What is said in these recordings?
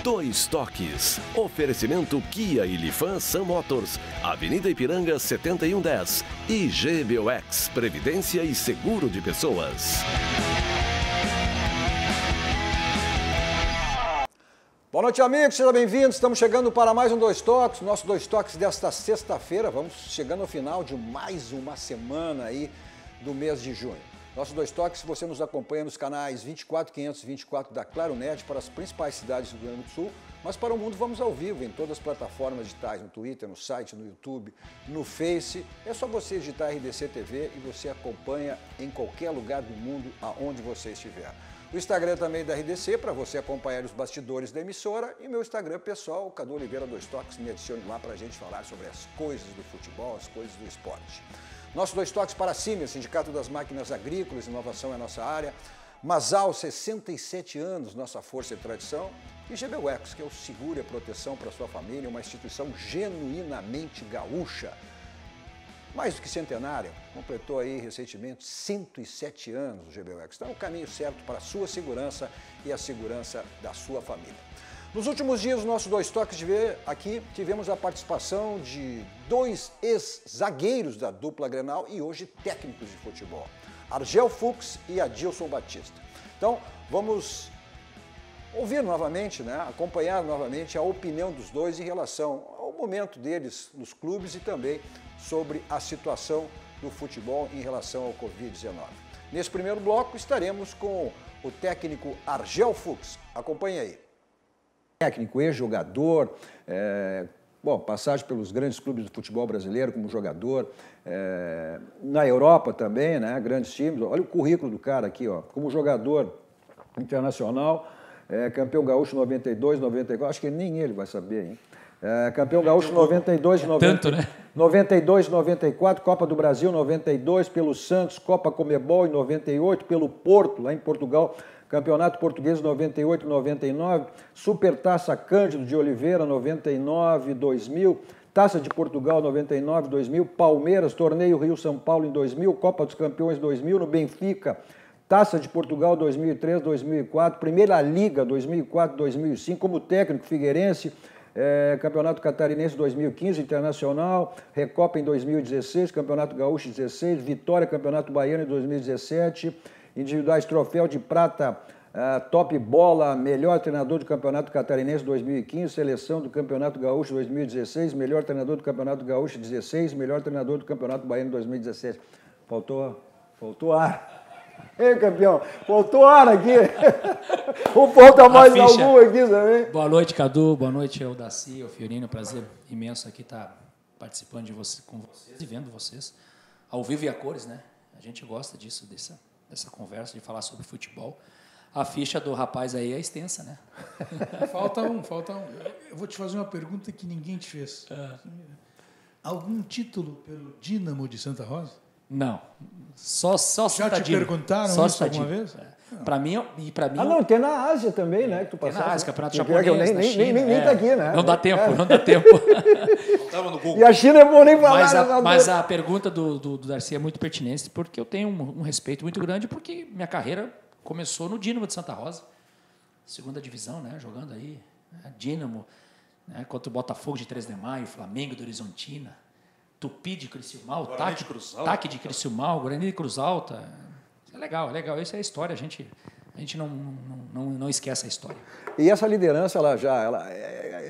Dois Toques. Oferecimento Kia e Lifan Sun Motors, Avenida Ipiranga 7110 e GBOX, Previdência e Seguro de Pessoas. Boa noite, amigos, sejam bem-vindos. Estamos chegando para mais um Dois Toques, nosso Dois Toques desta sexta-feira. Vamos chegando ao final de mais uma semana aí do mês de junho. Nosso Dois Toques, você nos acompanha nos canais 24, 524 da Claro Net para as principais cidades do Rio Grande do Sul, mas para o mundo vamos ao vivo em todas as plataformas digitais, no Twitter, no site, no YouTube, no Face. É só você digitar RDC TV e você acompanha em qualquer lugar do mundo aonde você estiver. O Instagram também da RDC, para você acompanhar os bastidores da emissora, e meu Instagram pessoal, o Cadu Oliveira Dois Toques, me adicione lá para a gente falar sobre as coisas do futebol, as coisas do esporte. Nosso Dois Toques para cima, Sindicato das Máquinas Agrícolas, inovação é nossa área. Masal, 67 anos, nossa força e tradição. E GBUX, que é o seguro e a proteção para a sua família, uma instituição genuinamente gaúcha. Mais do que centenária, completou aí recentemente 107 anos o GBUX. Então é o caminho certo para a sua segurança e a segurança da sua família. Nos últimos dias, nossos Dois Toques de ver aqui, tivemos a participação de dois ex-zagueiros da dupla Grenal e hoje técnicos de futebol, Argel Fux e Adilson Batista. Então, vamos ouvir novamente, acompanhar novamente a opinião dos dois em relação ao momento deles nos clubes e também sobre a situação do futebol em relação ao Covid-19. Nesse primeiro bloco, estaremos com o técnico Argel Fux. Acompanhe aí. Técnico, ex-jogador, passagem pelos grandes clubes do futebol brasileiro como jogador, na Europa também, grandes times. Olha o currículo do cara aqui, como jogador internacional, campeão gaúcho 92, 94, acho que nem ele vai saber, hein? Campeão gaúcho 92, 92, 94, Copa do Brasil 92, pelo Santos, Copa Comebol em 98, pelo Porto, lá em Portugal, Campeonato Português 98, 99, Supertaça Cândido de Oliveira 99, 2000, Taça de Portugal 99, 2000, Palmeiras, Torneio Rio-São Paulo em 2000, Copa dos Campeões 2000, no Benfica, Taça de Portugal 2003, 2004, Primeira Liga 2004, 2005, como técnico figueirense, Campeonato Catarinense 2015, Internacional, Recopa em 2016, Campeonato Gaúcho 16, Vitória, Campeonato Baiano em 2017, individuais Troféu de Prata, Top Bola, melhor treinador do Campeonato Catarinense 2015, seleção do Campeonato Gaúcho 2016, melhor treinador do Campeonato Gaúcho 16, melhor treinador do Campeonato Baiano 2017. Faltou ar. Ei, campeão, faltou ar aqui. Ou falta mais algum aqui também. Boa noite, Cadu. Boa noite, ao Daci, ao Fiorino. Prazer imenso aqui estar participando com vocês e vendo vocês ao vivo e a cores, né? A gente gosta disso, dessa conversa, de falar sobre futebol. A ficha do rapaz aí é extensa, né? Falta um. Eu vou te fazer uma pergunta que ninguém te fez. Algum título pelo Dínamo de Santa Rosa? Não. Só já te perguntaram só isso alguma vez? Para mim... não, tem na Ásia também, né? Que tu passaste. Tem na Ásia, campeonato japonês, na China. Nem tá aqui, né? Não dá tempo. Tava no Google. E a China é bom nem falar. Mas a pergunta do Darcy é muito pertinente, porque eu tenho um respeito muito grande, porque minha carreira começou no Dínamo de Santa Rosa, segunda divisão, né? Jogando aí, Dínamo, contra o Botafogo de 3 de Maio, Flamengo do Horizontina, Tupi de Criciúmal, Taque de Criciúmal, Guarani de Cruz Alta. É legal. Essa é a história, a gente não esquece a história. E essa liderança,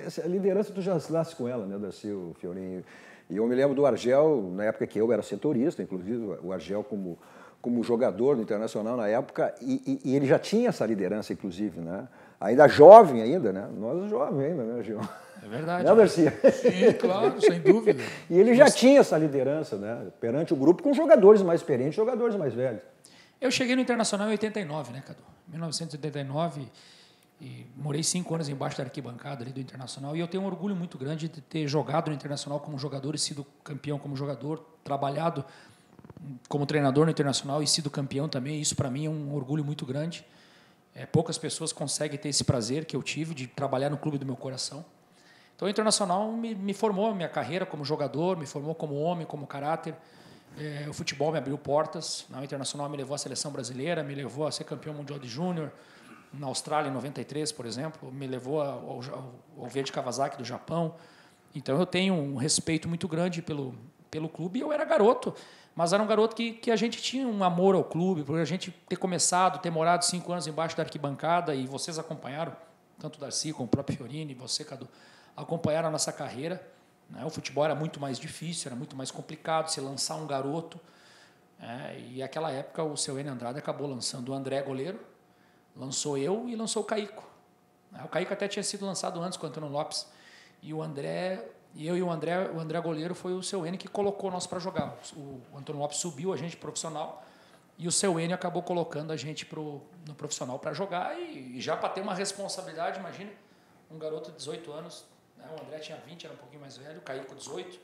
essa liderança tu já nasce com ela, né, Darcy, o Fiorinho. E eu me lembro do Argel, na época que eu era setorista, inclusive o Argel como jogador do Internacional na época, e ele já tinha essa liderança, inclusive, né? Ainda jovem ainda, né? Nós jovens ainda, né, Argel? É verdade. Não, Darcy? Sim, claro, sem dúvida. E ele já tinha essa liderança, né? Perante o grupo com jogadores mais experientes, jogadores mais velhos. Eu cheguei no Internacional em 89, né, Cadu? 1989, e morei 5 anos embaixo da arquibancada ali do Internacional, e eu tenho um orgulho muito grande de ter jogado no Internacional como jogador e sido campeão como jogador, trabalhado como treinador no Internacional e sido campeão também. Isso, para mim, é um orgulho muito grande. Poucas pessoas conseguem ter esse prazer que eu tive de trabalhar no clube do meu coração. Então, o Internacional me formou a minha carreira como jogador, me formou como homem, como caráter. O futebol me abriu portas. O Internacional me levou à seleção brasileira, me levou a ser campeão mundial de júnior, na Austrália em 93, por exemplo, me levou ao Verde Kawasaki do Japão. Então eu tenho um respeito muito grande pelo clube. Eu era garoto, mas era um garoto que a gente tinha um amor ao clube, por a gente ter morado 5 anos embaixo da arquibancada, e vocês acompanharam, tanto o Darcy como o próprio Fiorini, você, Cadu, acompanharam a nossa carreira. O futebol era muito mais difícil, era muito mais complicado se lançar um garoto. E naquela época o seu Enio Andrade acabou lançando o André goleiro, lançou eu e lançou o Caíco. O Caíco até tinha sido lançado antes com o Antônio Lopes. E o André, o André goleiro foi o seu Enio que colocou nós para jogar. O Antônio Lopes subiu a gente profissional e o seu Enio acabou colocando a gente no profissional para jogar. E já para ter uma responsabilidade, imagina, um garoto de 18 anos, o André tinha 20, era um pouquinho mais velho, o Caíco 18,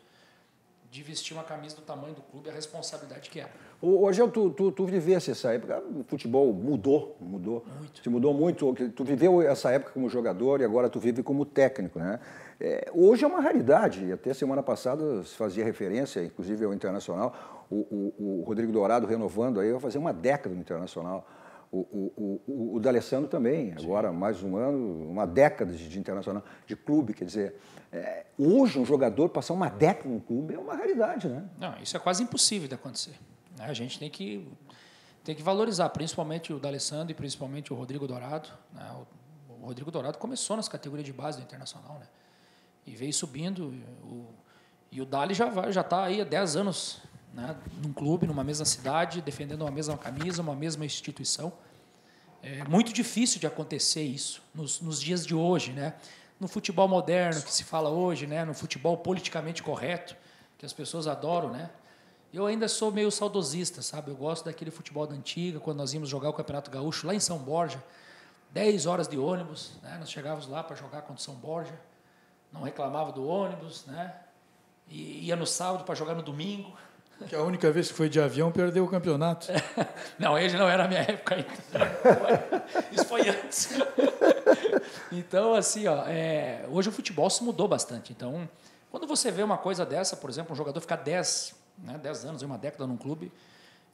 de vestir uma camisa do tamanho do clube, a responsabilidade que era. Hoje tu vivesse essa época, o futebol mudou. Muito. Te mudou muito. Tu viveu essa época como jogador e agora tu vive como técnico, né? Hoje é uma raridade, até semana passada se fazia referência, inclusive ao Internacional, o Rodrigo Dourado renovando aí, vai fazer uma década no Internacional. O D'Alessandro também, agora mais um ano, uma década de Internacional, de clube, quer dizer, hoje um jogador passar uma década no clube é uma raridade, né? Não, isso é quase impossível de acontecer. A gente tem que valorizar, principalmente o D'Alessandro e principalmente o Rodrigo Dourado. O Rodrigo Dourado começou nas categorias de base do Internacional, né? E veio subindo, e o Dali já está aí há 10 anos, né, num clube, numa mesma cidade, defendendo uma mesma camisa, uma mesma instituição. É muito difícil de acontecer isso nos dias de hoje, né? No futebol moderno que se fala hoje, né? No futebol politicamente correto, que as pessoas adoram, né? Eu ainda sou meio saudosista, sabe? Eu gosto daquele futebol da antiga, quando nós íamos jogar o Campeonato Gaúcho lá em São Borja, 10 horas de ônibus, né? Nós chegávamos lá para jogar contra São Borja, não reclamava do ônibus, né? E ia no sábado para jogar no domingo. Que a única vez que foi de avião perdeu o campeonato. Não, ele não era a minha época ainda. Isso foi antes. Então, assim, hoje o futebol se mudou bastante. Então, quando você vê uma coisa dessa, por exemplo, um jogador ficar 10 anos, uma década num clube,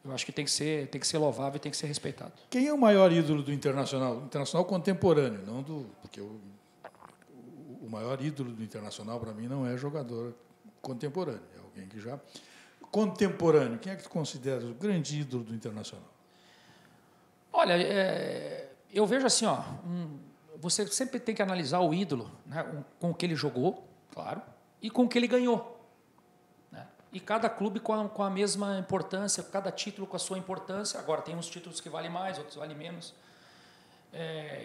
eu acho que tem que ser louvável e tem que ser respeitado. Quem é o maior ídolo do Internacional? Internacional contemporâneo, não porque o maior ídolo do Internacional, para mim, não é jogador contemporâneo. É alguém que já... Contemporâneo, quem é que tu considera o grande ídolo do Internacional? Olha, eu vejo assim, você sempre tem que analisar o ídolo, né, com o que ele jogou, claro, e com o que ele ganhou. Né? E cada clube com a mesma importância, cada título com a sua importância. Agora, tem uns títulos que valem mais, outros valem menos.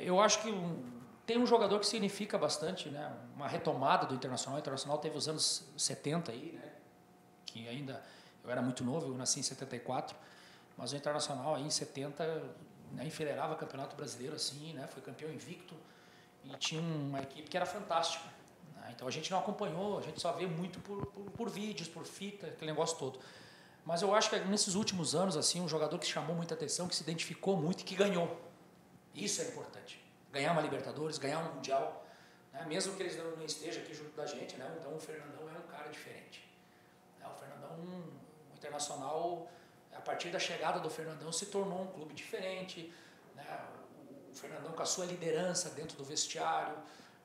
Eu acho que tem um jogador que significa bastante, né, uma retomada do Internacional. O Internacional teve os anos 70 aí, né, que ainda... Eu era muito novo, eu nasci em 74, mas o Internacional aí em 70, né, enfileirava campeonato brasileiro assim, né, foi campeão invicto e tinha uma equipe que era fantástica. Né, então a gente não acompanhou, a gente só vê muito por vídeos, por fita, aquele negócio todo. Mas eu acho que nesses últimos anos, assim, um jogador que chamou muita atenção, que se identificou muito e que ganhou. Isso é importante. Ganhar uma Libertadores, ganhar um Mundial, né, mesmo que eles não estejam aqui junto da gente, né, então o Fernandão é um cara diferente. O Fernandão, o Internacional, a partir da chegada do Fernandão, se tornou um clube diferente. Né? O Fernandão, com a sua liderança dentro do vestiário,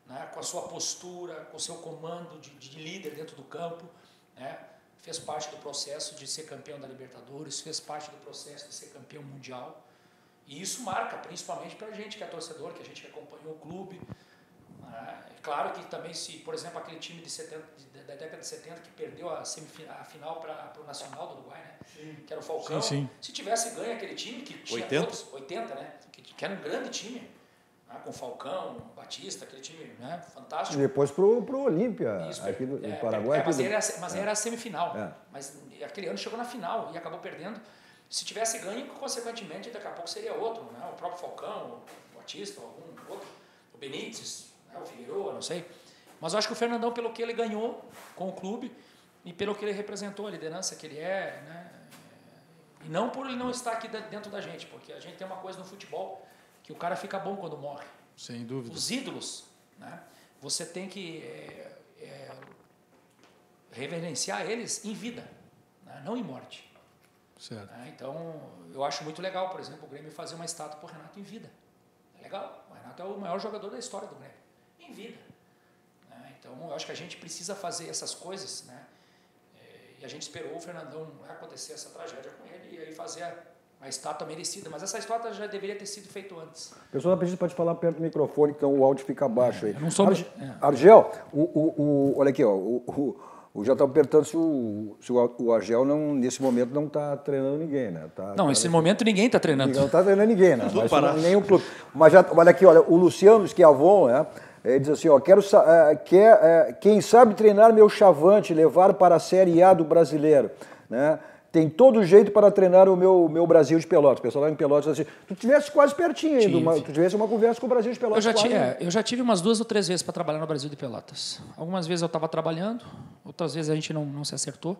né? Com a sua postura, com o seu comando de líder dentro do campo, né? Fez parte do processo de ser campeão da Libertadores, fez parte do processo de ser campeão mundial. E isso marca, principalmente para a gente que é torcedor, que a gente que acompanhou o clube. É claro que também, se, por exemplo, aquele time da década de 70 que perdeu a final para o Nacional do Uruguai, né? Sim. Que era o Falcão, sim. Se tivesse ganho aquele time, que tinha 80, né? Que era um grande time, né? Com Falcão, Batista, aquele time, né? Fantástico. E depois pro Olímpia, aqui do Paraguai. Mas era a semifinal. Mas aquele ano chegou na final e acabou perdendo. Se tivesse ganho, consequentemente, daqui a pouco seria outro, né? O próprio Falcão, o Batista, algum outro, o Benítez, o Figueiredo, não sei. Mas eu acho que o Fernandão, pelo que ele ganhou com o clube e pelo que ele representou, a liderança que ele é, né? E não por ele não estar aqui dentro da gente, porque a gente tem uma coisa no futebol que o cara fica bom quando morre. Sem dúvida. Os ídolos, né? Você tem que reverenciar eles em vida, né? Não em morte. Certo. Então, eu acho muito legal, por exemplo, o Grêmio fazer uma estátua para o Renato em vida. Legal, o Renato é o maior jogador da história do Grêmio, em vida. Né? Então, eu acho que a gente precisa fazer essas coisas, né? E a gente esperou o Fernandão acontecer essa tragédia com ele e aí fazer a estátua merecida. Mas essa estátua já deveria ter sido feita antes. O pessoal pode falar perto do microfone, então o áudio fica baixo aí. Eu não sou... Argel, olha aqui, ó, já estava perguntando se o Argel, nesse momento, não está treinando ninguém, né? Nesse momento ninguém está treinando. Não está treinando ninguém, né? Nem o clube. Mas olha aqui, olha, o Luciano Schiavon, né? Ele diz assim, ó, quem sabe treinar meu Chavante, levar para a Série A do Brasileiro, né? Tem todo jeito para treinar o meu Brasil de Pelotas. O pessoal lá em Pelotas assim, tu tivesse quase pertinho ainda, tu tivesse uma conversa com o Brasil de Pelotas. Eu já tive umas 2 ou 3 vezes para trabalhar no Brasil de Pelotas. Algumas vezes eu estava trabalhando, outras vezes a gente não se acertou.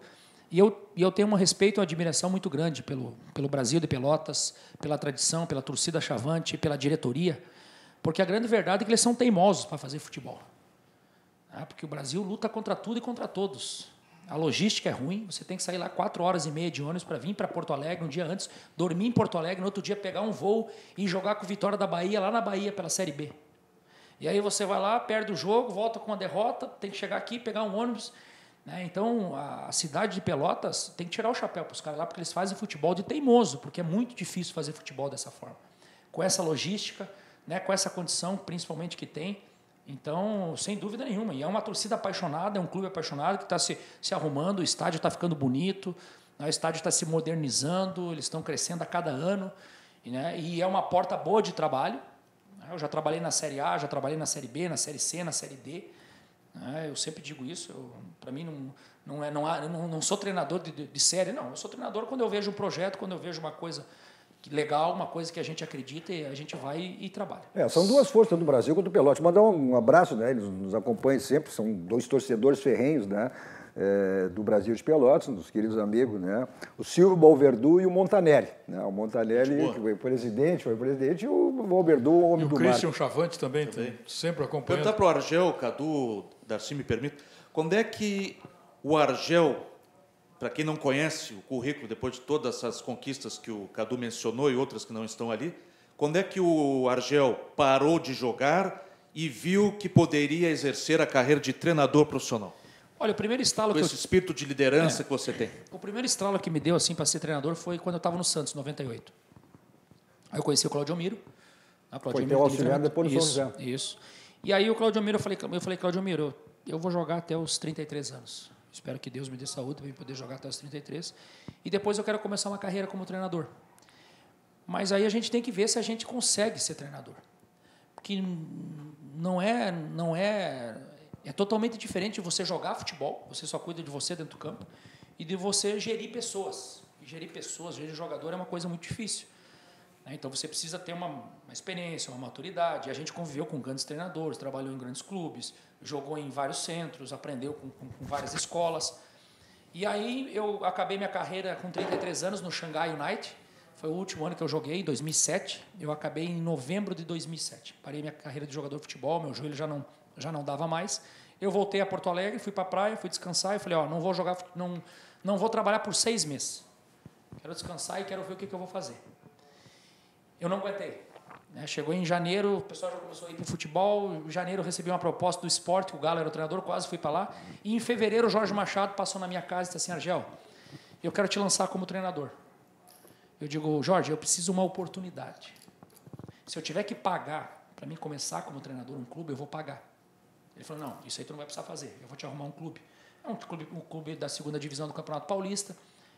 E eu tenho um respeito e uma admiração muito grande pelo Brasil de Pelotas, pela tradição, pela torcida Chavante, pela diretoria, porque a grande verdade é que eles são teimosos para fazer futebol. Porque o Brasil luta contra tudo e contra todos. A logística é ruim, você tem que sair lá 4h30 de ônibus para vir para Porto Alegre um dia antes, dormir em Porto Alegre, no outro dia pegar um voo e jogar com o Vitória da Bahia, lá na Bahia, pela Série B. E aí você vai lá, perde o jogo, volta com uma derrota, tem que chegar aqui, pegar um ônibus. Né? Então, a cidade de Pelotas tem que tirar o chapéu para os caras lá, porque eles fazem futebol de teimoso, porque é muito difícil fazer futebol dessa forma. Com essa logística, né? Com essa condição, principalmente, que tem. Então, sem dúvida nenhuma. E é uma torcida apaixonada, é um clube apaixonado que está se arrumando, o estádio está ficando bonito, né? O estádio está se modernizando, eles estão crescendo a cada ano. Né? E é uma porta boa de trabalho. Né? Eu já trabalhei na Série A, já trabalhei na Série B, na Série C, na Série D. Né? Eu sempre digo isso. Para mim, não sou treinador de série, não. Eu sou treinador quando eu vejo um projeto, quando eu vejo uma coisa legal, uma coisa que a gente acredita e a gente vai e trabalha. São 2 forças do Brasil contra o Pelotas. Mandar um abraço, né? Eles nos acompanham sempre, são 2 torcedores ferrenhos, né? Do Brasil de Pelotas, dos queridos amigos, né? O Silvio Balverdu e o Montanelli. Né? O Montanelli, que foi presidente, e o Balverdu, o homem do mar. E o Christian Chavante também. Sempre acompanhando. Perguntar para o Argel, Cadu, Darcy, me permite, quando é que o Argel, para quem não conhece o currículo, depois de todas essas conquistas que o Cadu mencionou e outras que não estão ali, quando é que o Argel parou de jogar e viu que poderia exercer a carreira de treinador profissional? Olha, o primeiro estalo com esse espírito de liderança que você tem. O primeiro estalo que me deu assim para ser treinador foi quando eu estava no Santos, em 98. Aí eu conheci o Claudio Miro. Foi teu auxiliar depois do São José. Isso. E aí o Claudio Miro, eu falei, Claudio Miro, eu vou jogar até os 33 anos. Espero que Deus me dê saúde para eu poder jogar até os 33. E depois eu quero começar uma carreira como treinador. Mas aí a gente tem que ver se a gente consegue ser treinador. Porque é totalmente diferente de você jogar futebol, você só cuida de você dentro do campo, e de você gerir pessoas. E gerir jogador é uma coisa muito difícil. Então você precisa ter uma experiência, uma maturidade. A gente conviveu com grandes treinadores, trabalhou em grandes clubes, jogou em vários centros, aprendeu com várias escolas. E aí eu acabei minha carreira com 33 anos no Xangai United. Foi o último ano que eu joguei, em 2007. Eu acabei em novembro de 2007. Parei minha carreira de jogador de futebol, meu joelho já não dava mais. Eu voltei a Porto Alegre, fui para a praia, fui descansar e falei, não vou jogar, não vou trabalhar por 6 meses. Quero descansar e quero ver o que eu vou fazer. Eu não aguentei. Chegou em janeiro, o pessoal já começou a ir para o futebol. Em janeiro eu recebi uma proposta do Sport, o Galo era o treinador, quase fui para lá. E em fevereiro o Jorge Machado passou na minha casa e disse assim, Argel, eu quero te lançar como treinador. Eu digo, Jorge, eu preciso de uma oportunidade. Se eu tiver que pagar para mim começar como treinador um clube, eu vou pagar. Ele falou, não, isso aí tu não vai precisar fazer, eu vou te arrumar um clube. É um clube da 2ª divisão do Campeonato Paulista,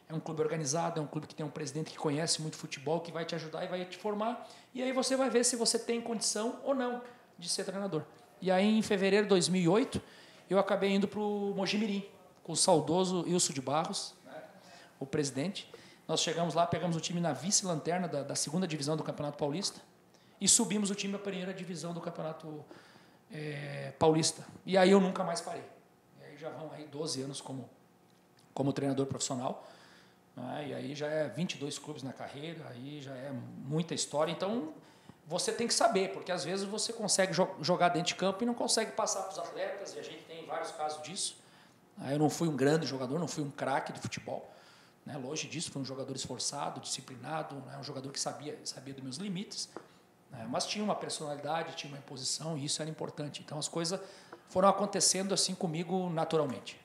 é um clube organizado, é um clube que tem um presidente que conhece muito futebol, que vai te ajudar e vai te formar. E aí você vai ver se você tem condição ou não de ser treinador. E aí, em fevereiro de 2008, eu acabei indo para o Mojimirim, com o saudoso Ilso de Barros, né, o presidente. Nós chegamos lá, pegamos o time na vice-lanterna da 2ª divisão do Campeonato Paulista e subimos o time para a 1ª divisão do Campeonato Paulista. E aí eu nunca mais parei. E aí já vão aí 12 anos como treinador profissional. E aí já é 22 clubes na carreira, aí já é muita história. Então, você tem que saber, porque às vezes você consegue jogar dentro de campo e não consegue passar para os atletas, e a gente tem vários casos disso. Eu não fui um grande jogador, não fui um craque de futebol. Longe disso, fui um jogador esforçado, disciplinado, um jogador que sabia dos meus limites. Mas tinha uma personalidade, tinha uma imposição, e isso era importante. Então as coisas foram acontecendo assim comigo naturalmente.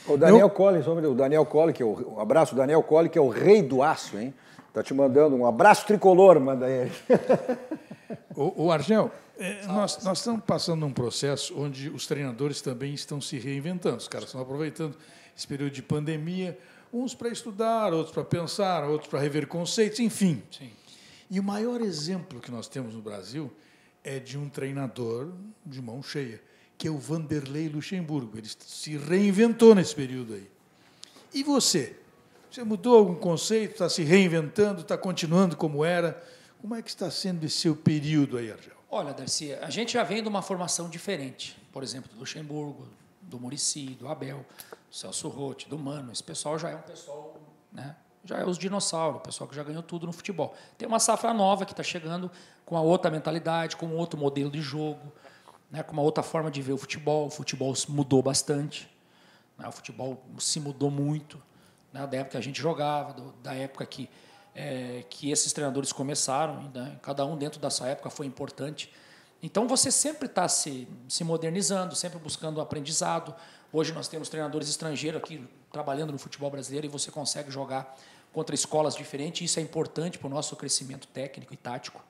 O Daniel Colli, o Daniel Colli, um abraço, Daniel Colli, que é o rei do aço, hein? Tá te mandando um abraço tricolor, manda ele. O Argel, nós estamos passando um processo onde os treinadores também estão se reinventando. Os caras estão aproveitando esse período de pandemia, uns para estudar, outros para pensar, outros para rever conceitos, enfim. Sim. E o maior exemplo que nós temos no Brasil é de um treinador de mão cheia, que é o Vanderlei Luxemburgo. Ele se reinventou nesse período aí. E você? Você mudou algum conceito, está se reinventando, está continuando como era? Como é que está sendo esse seu período aí, Argel? Olha, Darcy, a gente já vem de uma formação diferente. Por exemplo, do Luxemburgo, do Muricy, do Abel, do Celso Roth, do Mano. Esse pessoal já é um pessoal, né? Já é os dinossauros, o pessoal que já ganhou tudo no futebol. Tem uma safra nova que está chegando com a outra mentalidade, com outro modelo de jogo, né? Com uma outra forma de ver o futebol. O futebol mudou bastante, né? O futebol se mudou muito, né? Da época que a gente jogava, da época que esses treinadores começaram, né? Cada um dentro dessa época foi importante. Então você sempre está se modernizando, sempre buscando aprendizado. Hoje nós temos treinadores estrangeiros aqui trabalhando no futebol brasileiro e você consegue jogar contra escolas diferentes. Isso é importante para o nosso crescimento técnico e tático,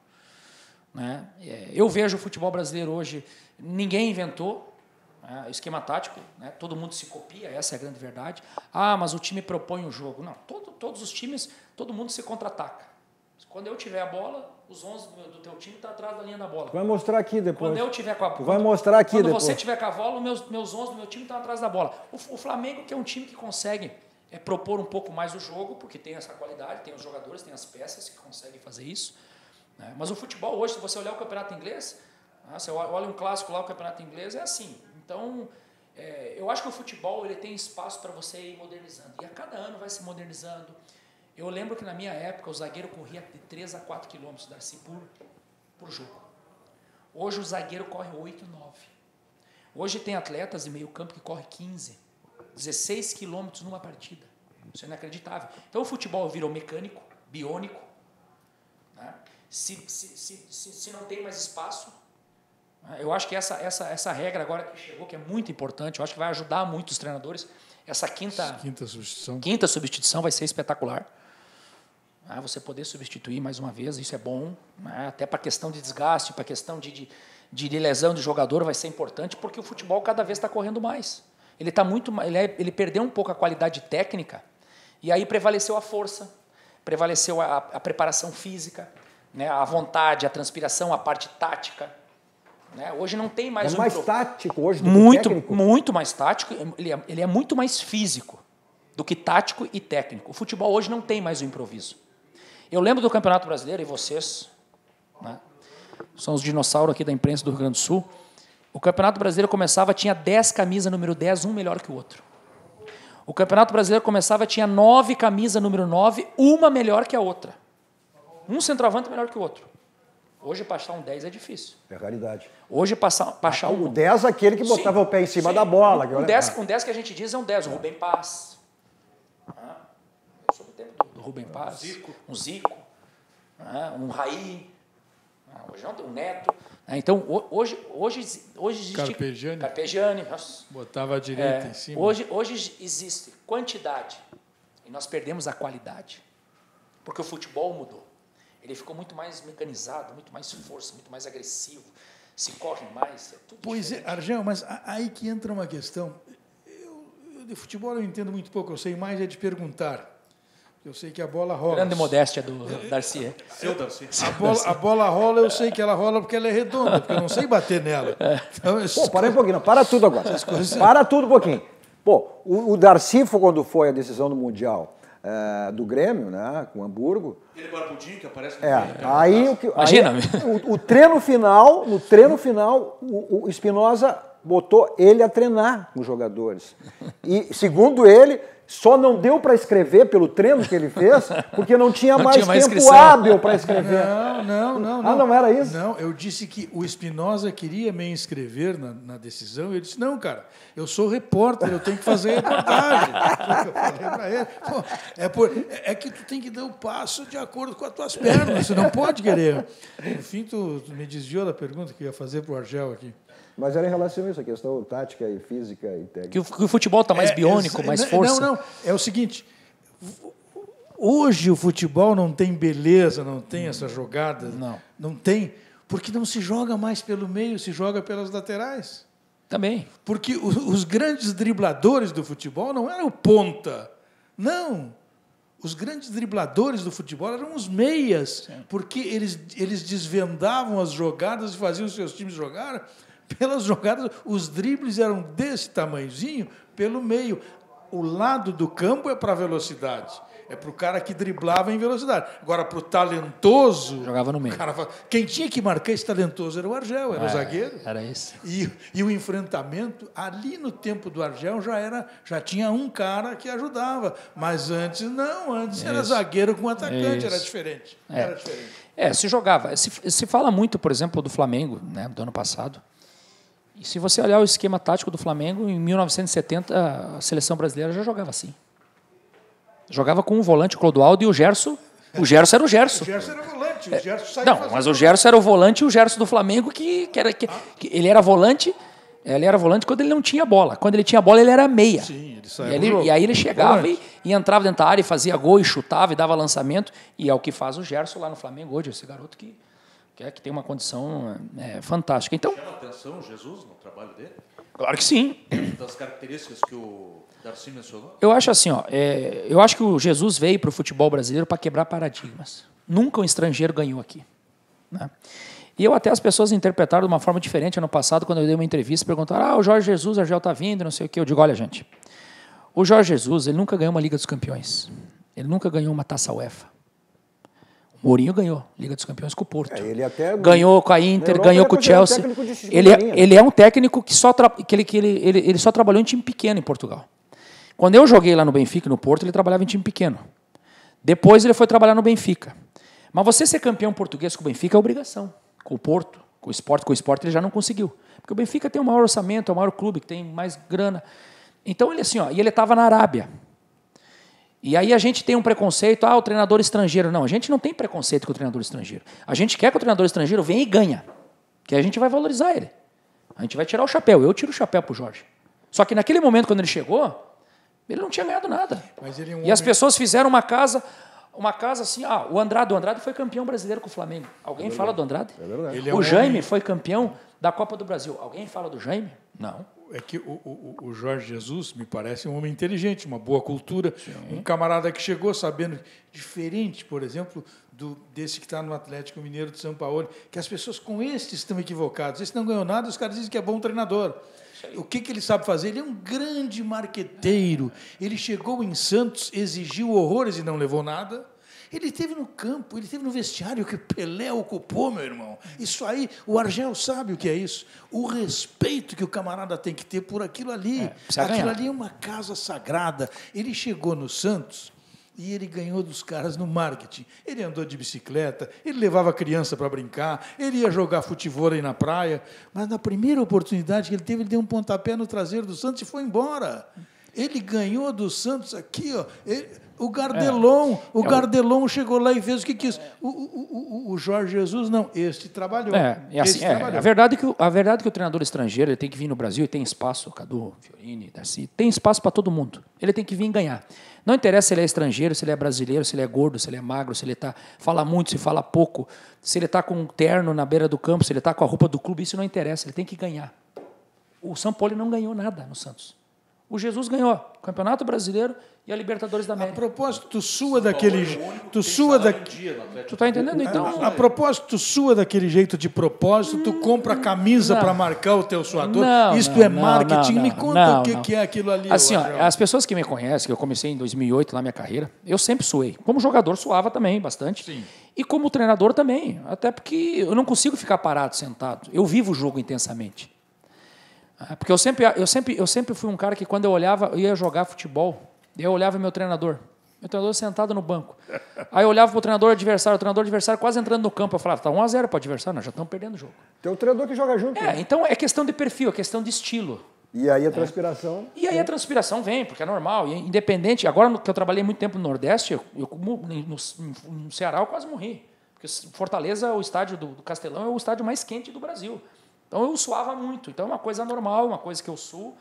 né? Eu vejo o futebol brasileiro hoje, ninguém inventou, né, esquema tático, né? Todo mundo se copia, essa é a grande verdade. Mas o time propõe o jogo. Não, todos os times, todo mundo se contra-ataca. Quando eu tiver a bola, os 11 do teu time estão atrás da linha da bola. Vai mostrar aqui depois. Quando eu tiver com a bola, vai mostrar aqui quando depois. Você tiver com a bola, meus 11 do meu time estão atrás da bola. O Flamengo, que é um time que consegue propor um pouco mais o jogo, porque tem essa qualidade, tem os jogadores, tem as peças que conseguem fazer isso, né? Mas o futebol hoje, se você olhar o campeonato inglês, você olha um clássico lá, o campeonato inglês é assim. Então, eu acho que o futebol ele tem espaço para você ir modernizando. E a cada ano vai se modernizando. Eu lembro que na minha época o zagueiro corria de 3 a 4 quilômetros, Darcy, por jogo. Hoje o zagueiro corre 8, 9. Hoje tem atletas de meio campo que correm 15, 16 quilômetros numa partida. Isso é inacreditável. Então o futebol virou mecânico, biônico, né? Se não tem mais espaço, né? Eu acho que essa regra agora que chegou, que é muito importante, eu acho que vai ajudar muito os treinadores. Essa quinta substituição vai ser espetacular. Você poder substituir mais uma vez, isso é bom, né? Até para a questão de desgaste, para a questão de lesão de jogador vai ser importante, porque o futebol cada vez está correndo mais. Ele perdeu um pouco a qualidade técnica, e aí prevaleceu a força, prevaleceu a preparação física, né? A vontade, a transpiração, a parte tática, né? Hoje não tem mais mais tático hoje do que técnico? Muito mais tático, ele é muito mais físico do que tático e técnico. O futebol hoje não tem mais o improviso. Eu lembro do Campeonato Brasileiro, e vocês, né, são os dinossauros aqui da imprensa do Rio Grande do Sul, o Campeonato Brasileiro começava, tinha 10 camisas número 10, um melhor que o outro. O Campeonato Brasileiro começava, tinha 9 camisas número 9, uma melhor que a outra. Um centroavante melhor que o outro. Hoje, passar um 10 é difícil. É raridade. Hoje, passar o 10 é aquele que botava o pé em cima da bola. Um 10 que a gente diz é um 10, o Rubem Paz. Eu sou do tempo do Rubem Paz. Um Zico. Um Raí. Hoje não tem um Neto. Então, hoje existe... Carpegiani. Botava a direita em cima. Hoje existe quantidade. E nós perdemos a qualidade. Porque o futebol mudou. Ele ficou muito mais mecanizado, muito mais força, muito mais agressivo, se corre mais, tudo Pois diferente. Argel, mas aí que entra uma questão. Eu de futebol eu entendo muito pouco, eu sei mais é de perguntar. Eu sei que a bola rola. Grande modéstia do Darcy. Seu Darcy. A bola rola, eu sei que ela rola porque ela é redonda, porque eu não sei bater nela. Então, para um pouquinho, não, para tudo agora. Para tudo um pouquinho. O Darcy, quando foi a decisão do Mundial, do Grêmio, né, com o Hamburgo. Aquele barbudinho que aparece no Imagina. O treino final, no treino final, o Espinosa botou ele a treinar com os jogadores. E, segundo ele, Só não deu para escrever pelo treino que ele fez, porque não tinha mais tempo inscrição. hábil para escrever. Não. Ah, não era isso? Não, eu disse que o Espinosa queria me inscrever na decisão. Eu disse, não, cara, eu sou repórter, eu tenho que fazer reportagem. Eu falei para ele, pô, é que tu tem que dar o passo de acordo com as tuas pernas, você não pode querer. No fim, tu me desviou da pergunta que eu ia fazer para o Argel aqui. Mas era em relação a isso, a questão tática e física e técnica. Que o futebol está mais biônico, mais força. Não, é o seguinte, hoje o futebol não tem beleza, não tem essa jogada, não tem, porque não se joga mais pelo meio, se joga pelas laterais. Também. Porque os grandes dribladores do futebol não eram o ponta, não. Os grandes dribladores do futebol eram os meias, porque eles desvendavam as jogadas e faziam os seus times jogar pelas jogadas. Os dribles eram desse tamanhozinho pelo meio. O lado do campo é para a velocidade. É para o cara que driblava em velocidade. Agora, para o talentoso... Jogava no meio. Quem tinha que marcar esse talentoso era o Argel, era o zagueiro. Era isso. E o enfrentamento, ali no tempo do Argel, já tinha um cara que ajudava. Mas antes, não. Antes era zagueiro com atacante, era diferente. Era diferente. Se jogava. Se fala muito, por exemplo, do Flamengo, né, do ano passado. E se você olhar o esquema tático do Flamengo, em 1970, a seleção brasileira já jogava assim. Jogava com o volante, o Clodoaldo, e o Gerson. O Gerson era o Gerson. O Gerson era o volante, o Gerson saía. Não, mas o Gerson era o volante e o Gerson do Flamengo, ele era volante. Ele era volante quando ele não tinha bola. Quando ele tinha bola, ele era meia. Sim, ele saía. E aí ele chegava e entrava dentro da área e fazia gol e chutava e dava lançamento. E é o que faz o Gerson lá no Flamengo hoje, esse garoto que tem uma condição fantástica. Então, chama atenção Jesus no trabalho dele? Claro que sim. Das características que o Darcy mencionou? Eu acho assim, eu acho que o Jesus veio para o futebol brasileiro para quebrar paradigmas. Nunca um estrangeiro ganhou aqui. Né? E as pessoas interpretaram de uma forma diferente ano passado, quando eu dei uma entrevista, perguntaram, o Jorge Jesus, o Argel está vindo, não sei o quê. Eu digo, olha, gente, o Jorge Jesus, ele nunca ganhou uma Liga dos Campeões. Ele nunca ganhou uma Taça UEFA. O Mourinho ganhou Liga dos Campeões com o Porto. Ele até ganhou com a Inter, ganhou com o Chelsea. Ele é um técnico que só trabalhou em time pequeno em Portugal. Quando eu joguei lá no Benfica, no Porto, ele trabalhava em time pequeno. Depois ele foi trabalhar no Benfica. Mas você ser campeão português com o Benfica é obrigação. Com o Porto, com o Sport ele já não conseguiu. Porque o Benfica tem o maior orçamento, é o maior clube, que tem mais grana. Então ele assim, e ele estava na Arábia. E aí a gente tem um preconceito, o treinador estrangeiro. Não, a gente não tem preconceito com o treinador estrangeiro. A gente quer que o treinador estrangeiro venha e ganha. Que a gente vai valorizar ele. A gente vai tirar o chapéu. Eu tiro o chapéu pro Jorge. Só que naquele momento, quando ele chegou, ele não tinha ganhado nada. Mas ele é um e as pessoas fizeram uma casa assim, o Andrade foi campeão brasileiro com o Flamengo. Alguém fala do Andrade? É verdade. O Jaime foi campeão da Copa do Brasil. Alguém fala do Jaime? Não. É que o Jorge Jesus me parece um homem inteligente, uma boa cultura, Sim. Um camarada que chegou sabendo, diferente, por exemplo, desse que está no Atlético Mineiro de São Paulo, que as pessoas com estes estão equivocados. Esse não ganhou nada, os caras dizem que é bom treinador. O que ele sabe fazer? Ele é um grande marqueteiro. Ele chegou em Santos, exigiu horrores e não levou nada. Ele esteve no campo, ele esteve no vestiário que Pelé ocupou, meu irmão. Isso aí, o Argel sabe o que é isso. O respeito que o camarada tem que ter por aquilo ali. Aquilo ali é uma casa sagrada. Ele chegou no Santos e ele ganhou dos caras no marketing. Ele andou de bicicleta, ele levava a criança para brincar, ele ia jogar futebol aí na praia. Mas na primeira oportunidade que ele teve, ele deu um pontapé no traseiro do Santos e foi embora. Ele ganhou do Santos aqui, o Gardelon chegou lá e fez o que quis. O Jorge Jesus, não, este trabalhou. Trabalhou. A verdade é que o treinador estrangeiro ele tem que vir no Brasil e tem espaço, Cadu, Fiorini, Darcy, tem espaço para todo mundo. Ele tem que vir ganhar. Não interessa se ele é estrangeiro, se ele é brasileiro, se ele é gordo, se ele é magro, se ele fala muito, se fala pouco, se ele está com um terno na beira do campo, se ele está com a roupa do clube, isso não interessa, ele tem que ganhar. O São Paulo não ganhou nada no Santos. O Jesus ganhou o Campeonato Brasileiro e a Libertadores da América. A propósito, tu sua daquele... Tu tá entendendo? Então... A propósito, tu sua daquele jeito de propósito, tu compra a camisa para marcar o teu suador. Isto é marketing. Me conta o que é aquilo ali. Assim, as pessoas que me conhecem, que eu comecei em 2008 lá minha carreira, eu sempre suei. Como jogador, suava também bastante. Sim. E como treinador também. Até porque eu não consigo ficar parado, sentado. Eu vivo o jogo intensamente. Porque eu sempre fui um cara que, quando eu olhava, eu ia jogar futebol, Daí eu olhava meu treinador sentado no banco. Aí eu olhava para o treinador adversário quase entrando no campo. Eu falava, tá 1-0 para o adversário, nós já estamos perdendo o jogo. Tem um treinador que joga junto. Né? Então é questão de perfil, é questão de estilo. E aí a transpiração... E aí a transpiração vem, porque é normal. E independente, agora que eu trabalhei muito tempo no Nordeste, no Ceará eu quase morri. Porque Fortaleza, o estádio do Castelão, é o estádio mais quente do Brasil. Então eu suava muito. Então é uma coisa normal, uma coisa que eu suo,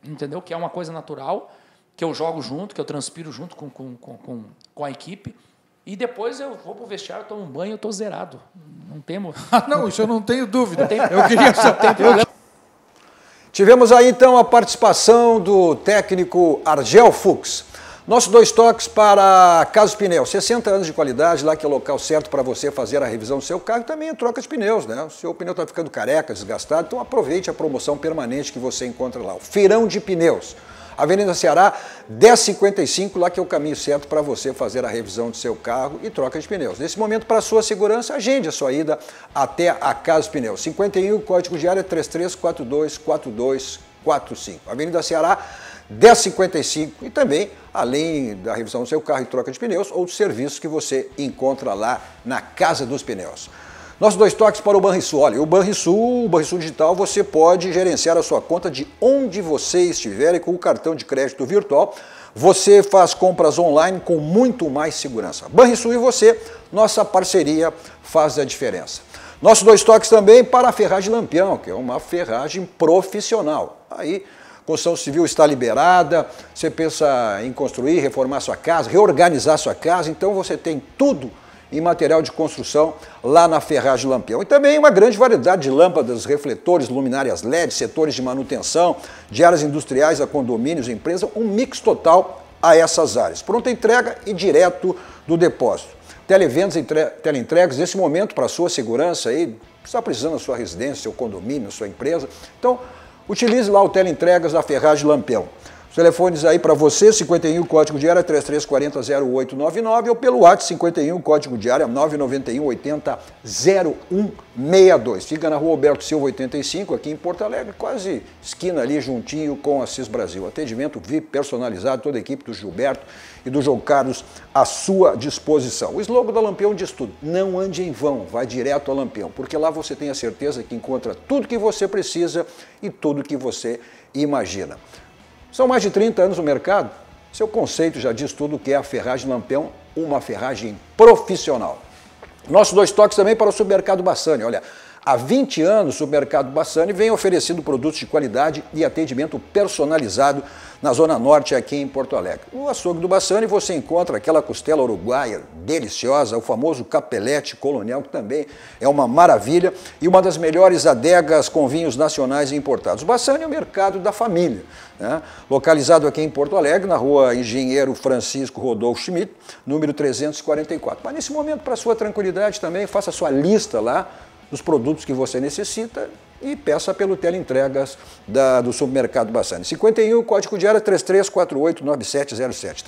entendeu? Que é uma coisa natural, que eu jogo junto, que eu transpiro junto com a equipe. E depois eu vou pro vestiário, tomo um banho, eu tô zerado. Não temo. Não, isso eu não tenho dúvida. Eu queria saber. Tivemos aí então a participação do técnico Argel Fuchs. Nossos 2 toques para Casos Pneus. 60 anos de qualidade, lá que é o local certo para você fazer a revisão do seu carro e também a troca de pneus, né? O seu pneu está ficando careca, desgastado, então aproveite a promoção permanente que você encontra lá. O Feirão de Pneus. Avenida Ceará, 1055, lá que é o caminho certo para você fazer a revisão do seu carro e troca de pneus. Nesse momento, para a sua segurança, agende a sua ida até a Casos Pneus. 51, código de área 33424245. Avenida Ceará, 1055 e também, além da revisão do seu carro e troca de pneus, outros serviços que você encontra lá na Casa dos Pneus. Nossos 2 toques para o Banrisul. Olha, o Banrisul Digital, você pode gerenciar a sua conta de onde você estiver e com o cartão de crédito virtual. Você faz compras online com muito mais segurança. Banrisul e você, nossa parceria faz a diferença. Nossos 2 toques também para a Ferragem Lampião, que é uma ferragem profissional. Aí, construção civil está liberada, você pensa em construir, reformar sua casa, reorganizar sua casa, então você tem tudo em material de construção lá na Ferragem Lampião. E também uma grande variedade de lâmpadas, refletores, luminárias LED, setores de manutenção, de áreas industriais a condomínios, empresas, um mix total a essas áreas. Pronta entrega e direto do depósito. Televendas e teleentregas, nesse momento, para a sua segurança, aí, está precisando da sua residência, seu condomínio, sua empresa. Então, utilize lá o teleentregas da Ferragem Lampião. Os telefones aí para você, 51, código de área 3340-0899 ou pelo WhatsApp 51, código de área 991-80-0162. Fica na rua Alberto Silva 85, aqui em Porto Alegre, quase esquina ali, juntinho com a CIS Brasil. Atendimento VIP personalizado, toda a equipe do Gilberto e do João Carlos à sua disposição. O slogan da Lampião diz tudo, não ande em vão, vai direto ao Lampião, porque lá você tem a certeza que encontra tudo que você precisa e tudo que você imagina. São mais de 30 anos no mercado, seu conceito já diz tudo o que é a Ferragem Lampião, uma ferragem profissional. Nossos 2 toques também para o Supermercado Bassani. Olha, há 20 anos o Supermercado Bassani vem oferecendo produtos de qualidade e atendimento personalizado na Zona Norte aqui em Porto Alegre. No açougue do Bassani você encontra aquela costela uruguaia deliciosa, o famoso capelete colonial, que também é uma maravilha, e uma das melhores adegas com vinhos nacionais e importados. O Bassani é o mercado da família, né? Localizado aqui em Porto Alegre, na rua Engenheiro Francisco Rodolfo Schmidt, número 344. Mas nesse momento, para sua tranquilidade também, faça sua lista lá dos produtos que você necessita e peça pelo teleentregas do Supermercado Bassani. 51, código de área 3348-9707.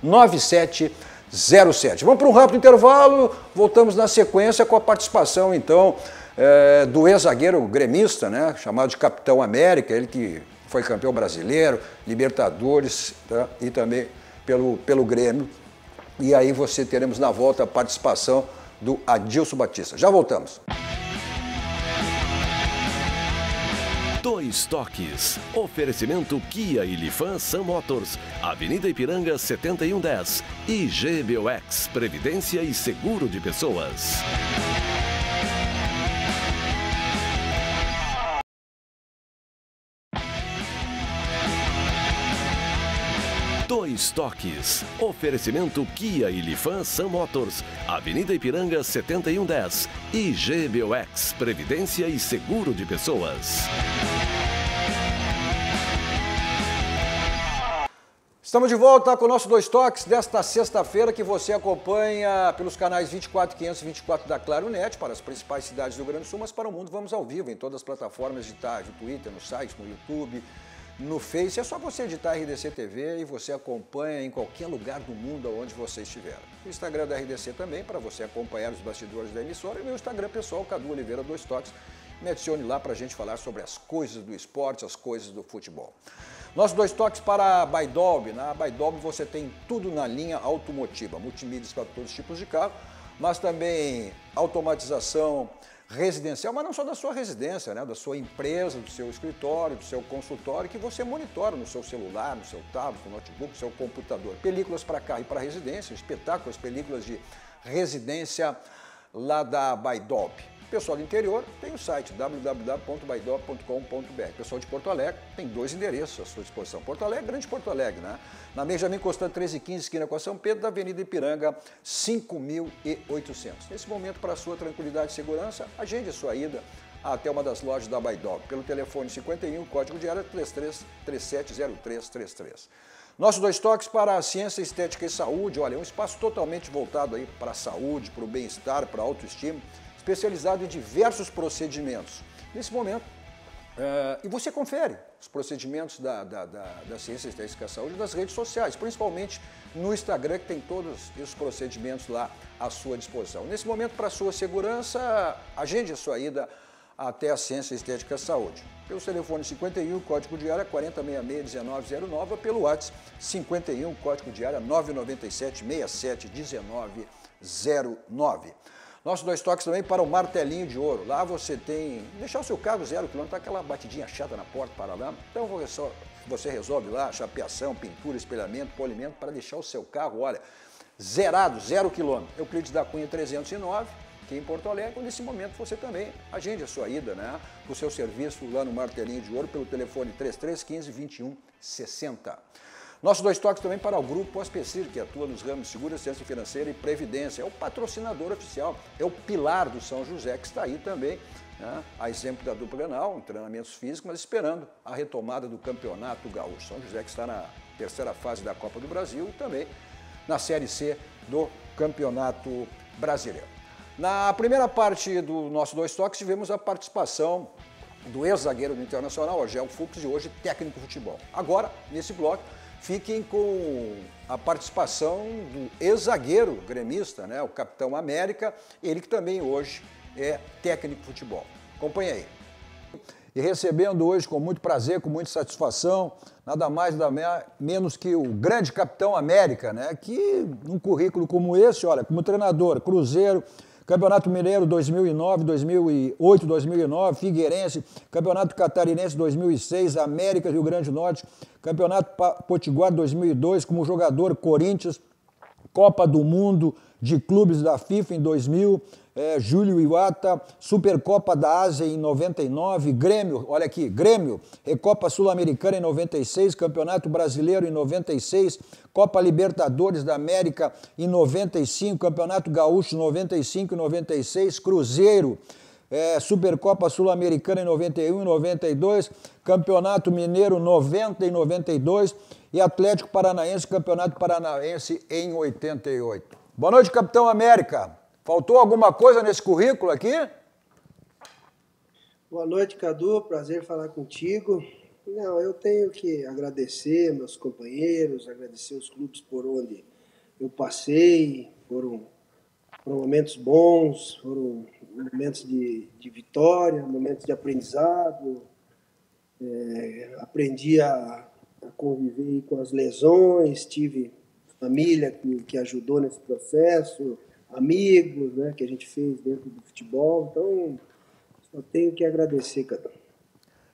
3348-9707. Vamos para um rápido intervalo, voltamos na sequência com a participação, então, do ex-zagueiro gremista, né, chamado de Capitão América, ele que foi campeão brasileiro, Libertadores, tá, e também pelo Grêmio. E aí teremos na volta a participação do Adilson Batista. Já voltamos. 2 toques. Oferecimento Kia e Lifan Sam Motors. Avenida Ipiranga 7110. E GBOX, Previdência e Seguro de Pessoas. Dois toques. Oferecimento Kia e Lifan Sam Motors. Avenida Ipiranga 7110. E GBOX, Previdência e Seguro de Pessoas. Estamos de volta com o nosso 2 toques desta sexta-feira, que você acompanha pelos canais 24, 500 e 24 da Claro Net para as principais cidades do Rio Grande do Sul, mas para o mundo vamos ao vivo em todas as plataformas digitais, no Twitter, no site, no YouTube, no Face. É só você editar RDC TV e você acompanha em qualquer lugar do mundo onde você estiver. O Instagram da RDC também, para você acompanhar os bastidores da emissora, e o meu Instagram pessoal, Cadu Oliveira 2 Toques. Me adicione lá para a gente falar sobre as coisas do esporte, as coisas do futebol. Nossos 2 toques para a Baidolb. Na Baidolb você tem tudo na linha automotiva, multimídias para todos os tipos de carro, mas também automatização residencial, mas não só da sua residência, né? Da sua empresa, do seu escritório, do seu consultório, que você monitora no seu celular, no seu tablet, no notebook, no seu computador. Películas para carro e para residência, espetáculos, películas de residência lá da Baidolb. Pessoal do interior tem o site www.baidolb.com.br. Pessoal de Porto Alegre tem 2 endereços à sua disposição. Porto Alegre, Grande Porto Alegre, né? Na Benjamin Constant 1315, esquina com a São Pedro, da Avenida Ipiranga, 5800. Nesse momento, para a sua tranquilidade e segurança, agende a sua ida até uma das lojas da Baidolb, pelo telefone 51, código de área 33370333. Nossos 2 toques para a ciência, estética e saúde. Olha, é um espaço totalmente voltado aí para a saúde, para o bem-estar, para a autoestima, especializado em diversos procedimentos. Nesse momento, e você confere os procedimentos da ciência, estética e saúde nas redes sociais, principalmente no Instagram, que tem todos esses procedimentos lá à sua disposição. Nesse momento, para a sua segurança, agende a sua ida até a ciência, estética e saúde. Pelo telefone 51, código de área 4066-1909, pelo WhatsApp 51, código de área 997-67-1909. Nossos 2 toques também para o Martelinho de Ouro. Lá você tem, deixar o seu carro 0 km, tá aquela batidinha chata na porta para lá. Então você resolve lá, chapeação, pintura, espelhamento, polimento, para deixar o seu carro, olha, zerado, 0 km. Euclides da Cunha 309, aqui em Porto Alegre. Nesse momento você também agende a sua ida, né, para o seu serviço lá no Martelinho de Ouro, pelo telefone 3315-2160. Nossos 2 toques também para o Grupo Aspecir, que atua nos ramos de segurança, assistência financeira e previdência. É o patrocinador oficial, é o pilar do São José, que está aí também, né, a exemplo da dupla Grenal, em treinamentos físicos, mas esperando a retomada do Campeonato Gaúcho. São José que está na 3ª fase da Copa do Brasil e também na Série C do Campeonato Brasileiro. Na primeira parte do nosso 2 toques, tivemos a participação do ex-zagueiro do Internacional, Argel Fux, e hoje técnico de futebol. Agora, nesse bloco, fiquem com a participação do ex-zagueiro gremista, né, o Capitão América, ele que também hoje é técnico de futebol. Acompanhe aí. E recebendo hoje com muito prazer, com muita satisfação, nada mais nada menos que o grande Capitão América, né, que num currículo como esse, olha, como treinador, Cruzeiro, Campeonato Mineiro 2009, 2008, 2009, Figueirense, Campeonato Catarinense 2006, América, Rio Grande do Norte, Campeonato Potiguar 2002, como jogador Corinthians, Copa do Mundo de Clubes da FIFA em 2000, Júlio Iwata, Supercopa da Ásia em 99, Grêmio, olha aqui, Grêmio, Recopa Sul-Americana em 96, Campeonato Brasileiro em 96, Copa Libertadores da América em 95, Campeonato Gaúcho em 95 e 96, Cruzeiro, Supercopa Sul-Americana em 91 e 92, Campeonato Mineiro 90 e 92 e Atlético Paranaense, Campeonato Paranaense em 88. Boa noite, Capitão América. Faltou alguma coisa nesse currículo aqui? Boa noite, Cadu. Prazer falar contigo. Não, eu tenho que agradecer meus companheiros, agradecer os clubes por onde eu passei, foram momentos bons, foram momentos de vitória, momentos de aprendizado. Aprendi a conviver com as lesões, tive família que ajudou nesse processo, amigos, né, que a gente fez dentro do futebol. Então, só tenho que agradecer, Cadu.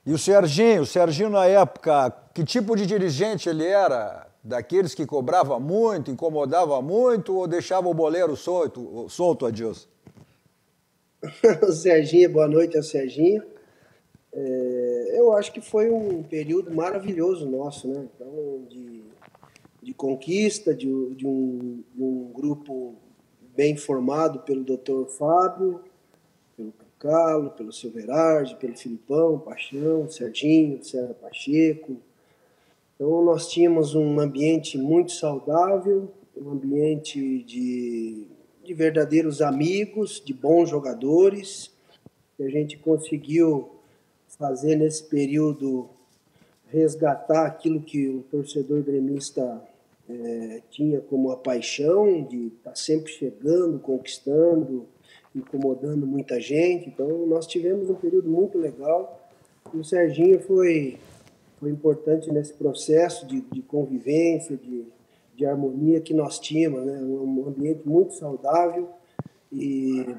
E o Serginho na época, que tipo de dirigente ele era? Daqueles que cobrava muito, incomodava muito ou deixava o boleiro solto, Adilson? O Serginho, boa noite ao Serginho. Eu acho que foi um período maravilhoso nosso, né? Então, de conquista, de um grupo bem formado pelo Dr. Fábio, pelo Calo, pelo Silverardi, pelo Filipão, Paixão, Serginho, Serra Pacheco. Então, nós tínhamos um ambiente muito saudável, um ambiente de verdadeiros amigos, de bons jogadores, que a gente conseguiu fazer nesse período, resgatar aquilo que o torcedor gremista tinha como a paixão de estar sempre chegando, conquistando, incomodando muita gente. Então, nós tivemos um período muito legal. E o Serginho foi foi importante nesse processo de convivência, de harmonia que nós tínhamos, né? Um ambiente muito saudável e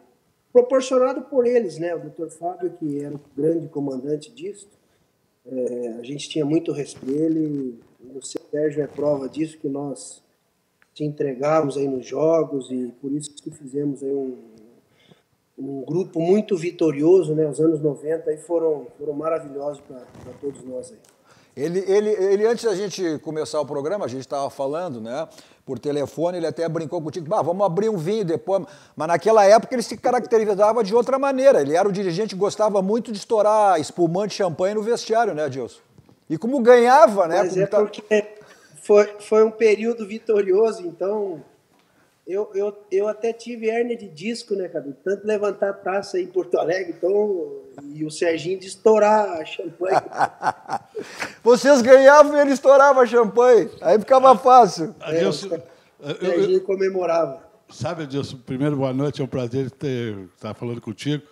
proporcionado por eles, né? O Dr. Fábio, que era o grande comandante disso, a gente tinha muito respeito dele, e o Sérgio é prova disso, que nós se entregávamos aí nos jogos e por isso que fizemos aí um grupo muito vitorioso, né? Os anos 90 aí foram maravilhosos para todos nós aí. Ele, antes da gente começar o programa, a gente estava falando, né, por telefone, ele até brincou contigo, vamos abrir um vinho depois, mas naquela época ele se caracterizava de outra maneira, ele era o dirigente que gostava muito de estourar espumante, champanhe no vestiário, né, Adilson? E como ganhava, né? Mas porque foi um período vitorioso, então eu até tive hérnia de disco, né, Cadu? Tanto levantar a taça aí em Porto Alegre, então, e o Serginho de estourar a champanhe. Vocês ganhavam e ele estourava a champanhe, aí ficava fácil. Adilson, o Serginho comemorava. Sabe, Adilson, primeiro, boa noite, é um prazer estar falando contigo.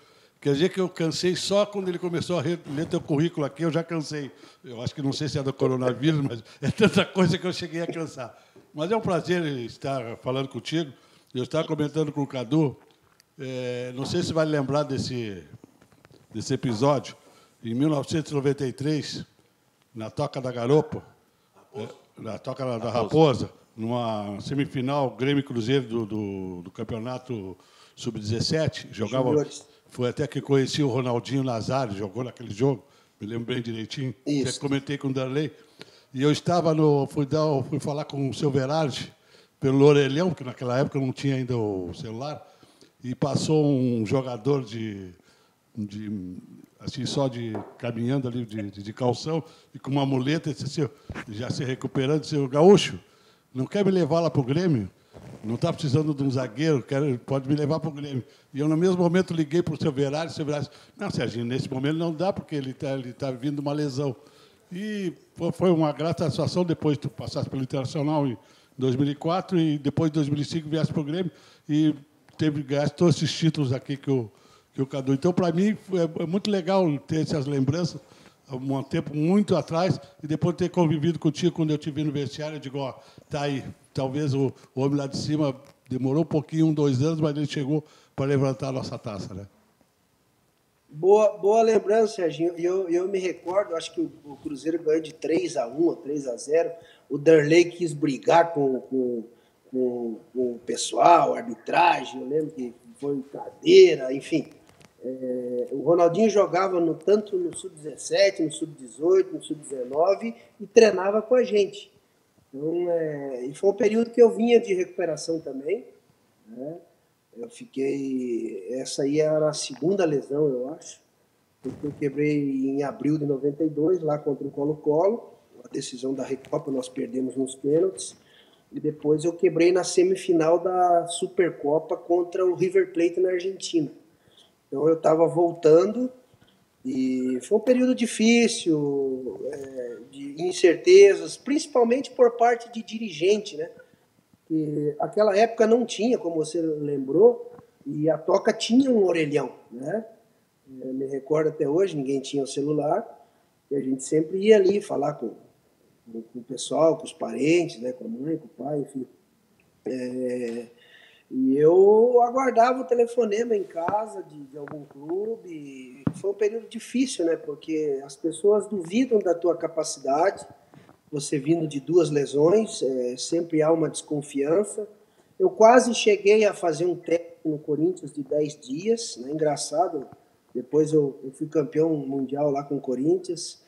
Quer dizer que eu cansei só quando ele começou a ler teu currículo aqui, eu já cansei. Eu acho que não sei se é do coronavírus, mas é tanta coisa que eu cheguei a cansar. Mas é um prazer estar falando contigo. Eu estava comentando com o Cadu, não sei se vai lembrar desse episódio. Em 1993, na Toca da Garopa, na Toca da Raposa, numa semifinal Grêmio e Cruzeiro do Campeonato Sub-17, jogava... Foi até que conheci o Ronaldinho Nazário, jogou naquele jogo, me lembro bem direitinho. Até comentei com o Darley. E eu estava fui falar com o seu Verardi, pelo orelhão, porque naquela época não tinha ainda o celular, e passou um jogador assim, só caminhando ali de calção, e com uma muleta, e disse assim, já se recuperando, disse, Gaúcho, não quer me levar lá para o Grêmio? Não está precisando de um zagueiro, pode me levar para o Grêmio. E eu, no mesmo momento, liguei para o seu Verardi, o seu Verardi disse, não, Serginho, nesse momento não dá, porque ele tá vindo uma lesão. E foi uma grata satisfação depois de tu passasse pelo Internacional em 2004 e depois de 2005 viesse para o Grêmio e ganhasse todos esses títulos aqui que o Cadu. Então, para mim, é muito legal ter essas lembranças, um tempo muito atrás, e depois de ter convivido contigo quando eu te vi no vestiário, eu digo, tá aí, talvez o homem lá de cima demorou um pouquinho, 2 anos, mas ele chegou para levantar a nossa taça, né? Boa lembrança, Serginho. Eu me recordo, acho que o Cruzeiro ganhou de 3-1 ou 3-0. O Darley quis brigar com o pessoal, a arbitragem, eu lembro que foi cadeira, enfim. O Ronaldinho jogava tanto no Sub-17, no Sub-18, no Sub-19 e treinava com a gente. Então, e foi um período que eu vinha de recuperação também, né? Eu fiquei... Essa aí era a segunda lesão, eu acho. Porque eu quebrei em abril de 92, lá contra o Colo-Colo. A decisão da Recopa, nós perdemos nos pênaltis. E depois eu quebrei na semifinal da Supercopa contra o River Plate na Argentina. Então eu estava voltando e foi um período difícil, de incertezas, principalmente por parte de dirigente, né? Que aquela época não tinha, como você lembrou, e a Toca tinha um orelhão, né? Eu me recordo até hoje, ninguém tinha o celular, e a gente sempre ia ali falar com o pessoal, com os parentes, né? Com a mãe, com o pai, enfim. E eu aguardava o telefonema em casa de algum clube. Foi um período difícil, né? Porque as pessoas duvidam da tua capacidade. Você vindo de 2 lesões, sempre há uma desconfiança. Eu quase cheguei a fazer um teste no Corinthians de 10 dias, né? Engraçado. Depois eu fui campeão mundial lá com o Corinthians.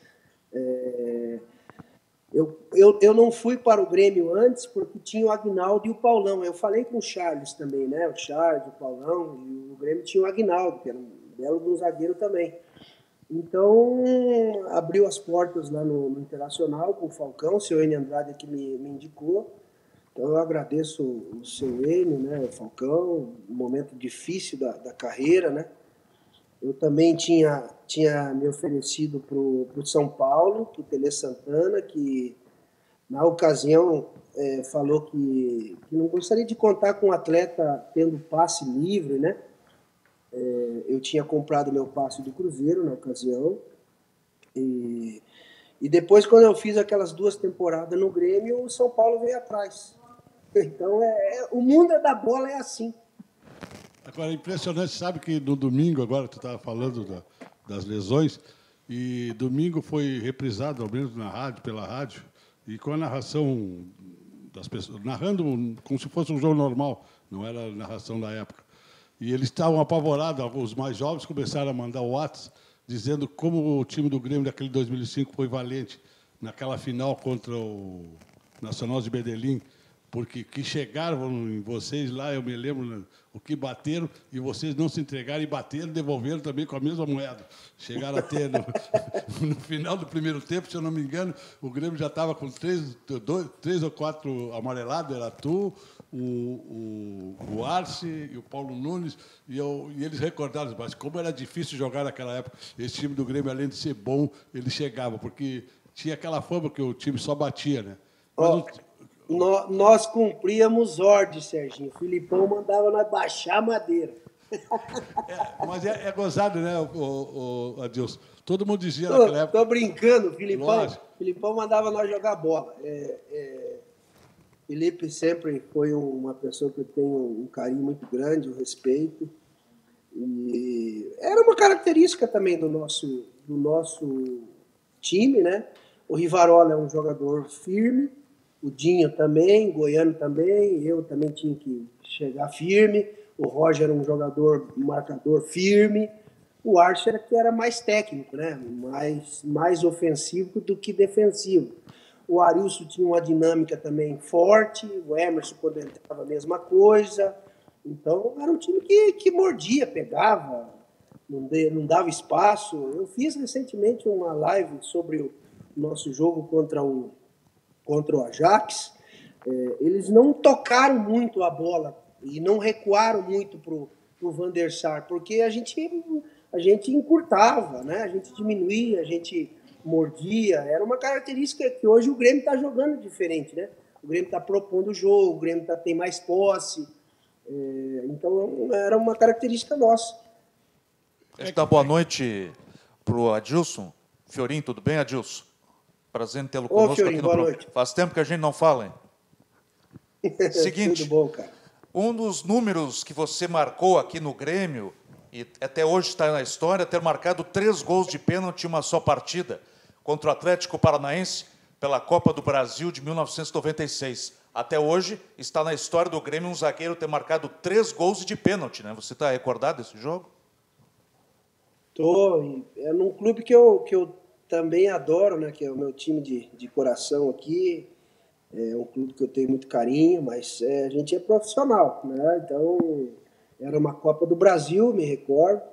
Eu não fui para o Grêmio antes porque tinha o Aguinaldo e o Paulão. Eu falei com o Charles também, né? O Charles, o Paulão, e o Grêmio tinha o Aguinaldo, que era um belo de um zagueiro também. Então, abriu as portas lá no Internacional com o Falcão, o seu Enio Andrade que me indicou. Então, eu agradeço o seu Enio, né? O Falcão, um momento difícil da carreira, né? Eu também tinha me oferecido para o São Paulo, para o Tele Santana, que na ocasião falou que não gostaria de contar com um atleta tendo passe livre, né? Eu tinha comprado meu passe do Cruzeiro na ocasião e E depois, quando eu fiz aquelas 2 temporadas no Grêmio, o São Paulo veio atrás. Então, o mundo da bola é assim. Agora, impressionante, sabe que no domingo, agora tu estava falando das lesões, e domingo foi reprisado, ao menos na rádio, pela rádio, e com a narração das pessoas, narrando como se fosse um jogo normal, não era a narração da época. E eles estavam apavorados, os mais jovens começaram a mandar o WhatsApp, dizendo como o time do Grêmio daquele 2005 foi valente naquela final contra o Nacional de Medellín, porque que chegaram em vocês lá, eu me lembro o que bateram, e vocês não se entregaram e bateram, devolveram também com a mesma moeda. Chegaram a ter, no final do primeiro tempo, se eu não me engano, o Grêmio já estava com 3 ou 4 amarelados, era tu, o Arce e o Paulo Nunes, e eles recordaram, mas como era difícil jogar naquela época. Esse time do Grêmio, além de ser bom, ele chegava, porque tinha aquela fama que o time só batia, né? Nós cumpríamos ordens, Serginho. O Filipão mandava nós baixar a madeira. Mas é gozado, né, o Adilson? Todo mundo dizia naquela época... Tô brincando, Filipão mandava nós jogar bola. Felipe sempre foi uma pessoa que eu tenho um carinho muito grande, um respeito. E era uma característica também do nosso time, né? O Rivarola é um jogador firme, o Dinho também, o Goiano também, eu também tinha que chegar firme, o Roger era um jogador, um marcador firme, o Archer que era mais técnico, né? mais ofensivo do que defensivo. O Arilson tinha uma dinâmica também forte, o Emerson, quando entrava, a mesma coisa. Então, era um time que mordia, pegava, não dava espaço. Eu fiz recentemente uma live sobre o nosso jogo contra o Ajax. Eles não tocaram muito a bola e não recuaram muito para o Van der Sar, porque a gente encurtava, né? A gente diminuía, a gente mordia. Era uma característica que hoje o Grêmio está jogando diferente, né? O Grêmio está propondo o jogo, o Grêmio tem mais posse. Então, era uma característica nossa. Deixa eu dar boa noite para o Adilson. Fiorim, tudo bem, Adilson? Prazer em tê-lo conosco Fiorim, aqui no programa. Faz tempo que a gente não fala, hein? Seguinte, tudo bom, cara. Um dos números que você marcou aqui no Grêmio, e até hoje está na história, ter marcado 3 gols de pênalti em uma só partida, contra o Atlético Paranaense, pela Copa do Brasil de 1996. Até hoje está na história do Grêmio um zagueiro ter marcado 3 gols de pênalti, né? Você está recordado desse jogo? Tô. É num clube que eu também adoro, né? Que é o meu time de coração aqui. É um clube que eu tenho muito carinho, mas a gente é profissional, né? Então, era uma Copa do Brasil, me recordo.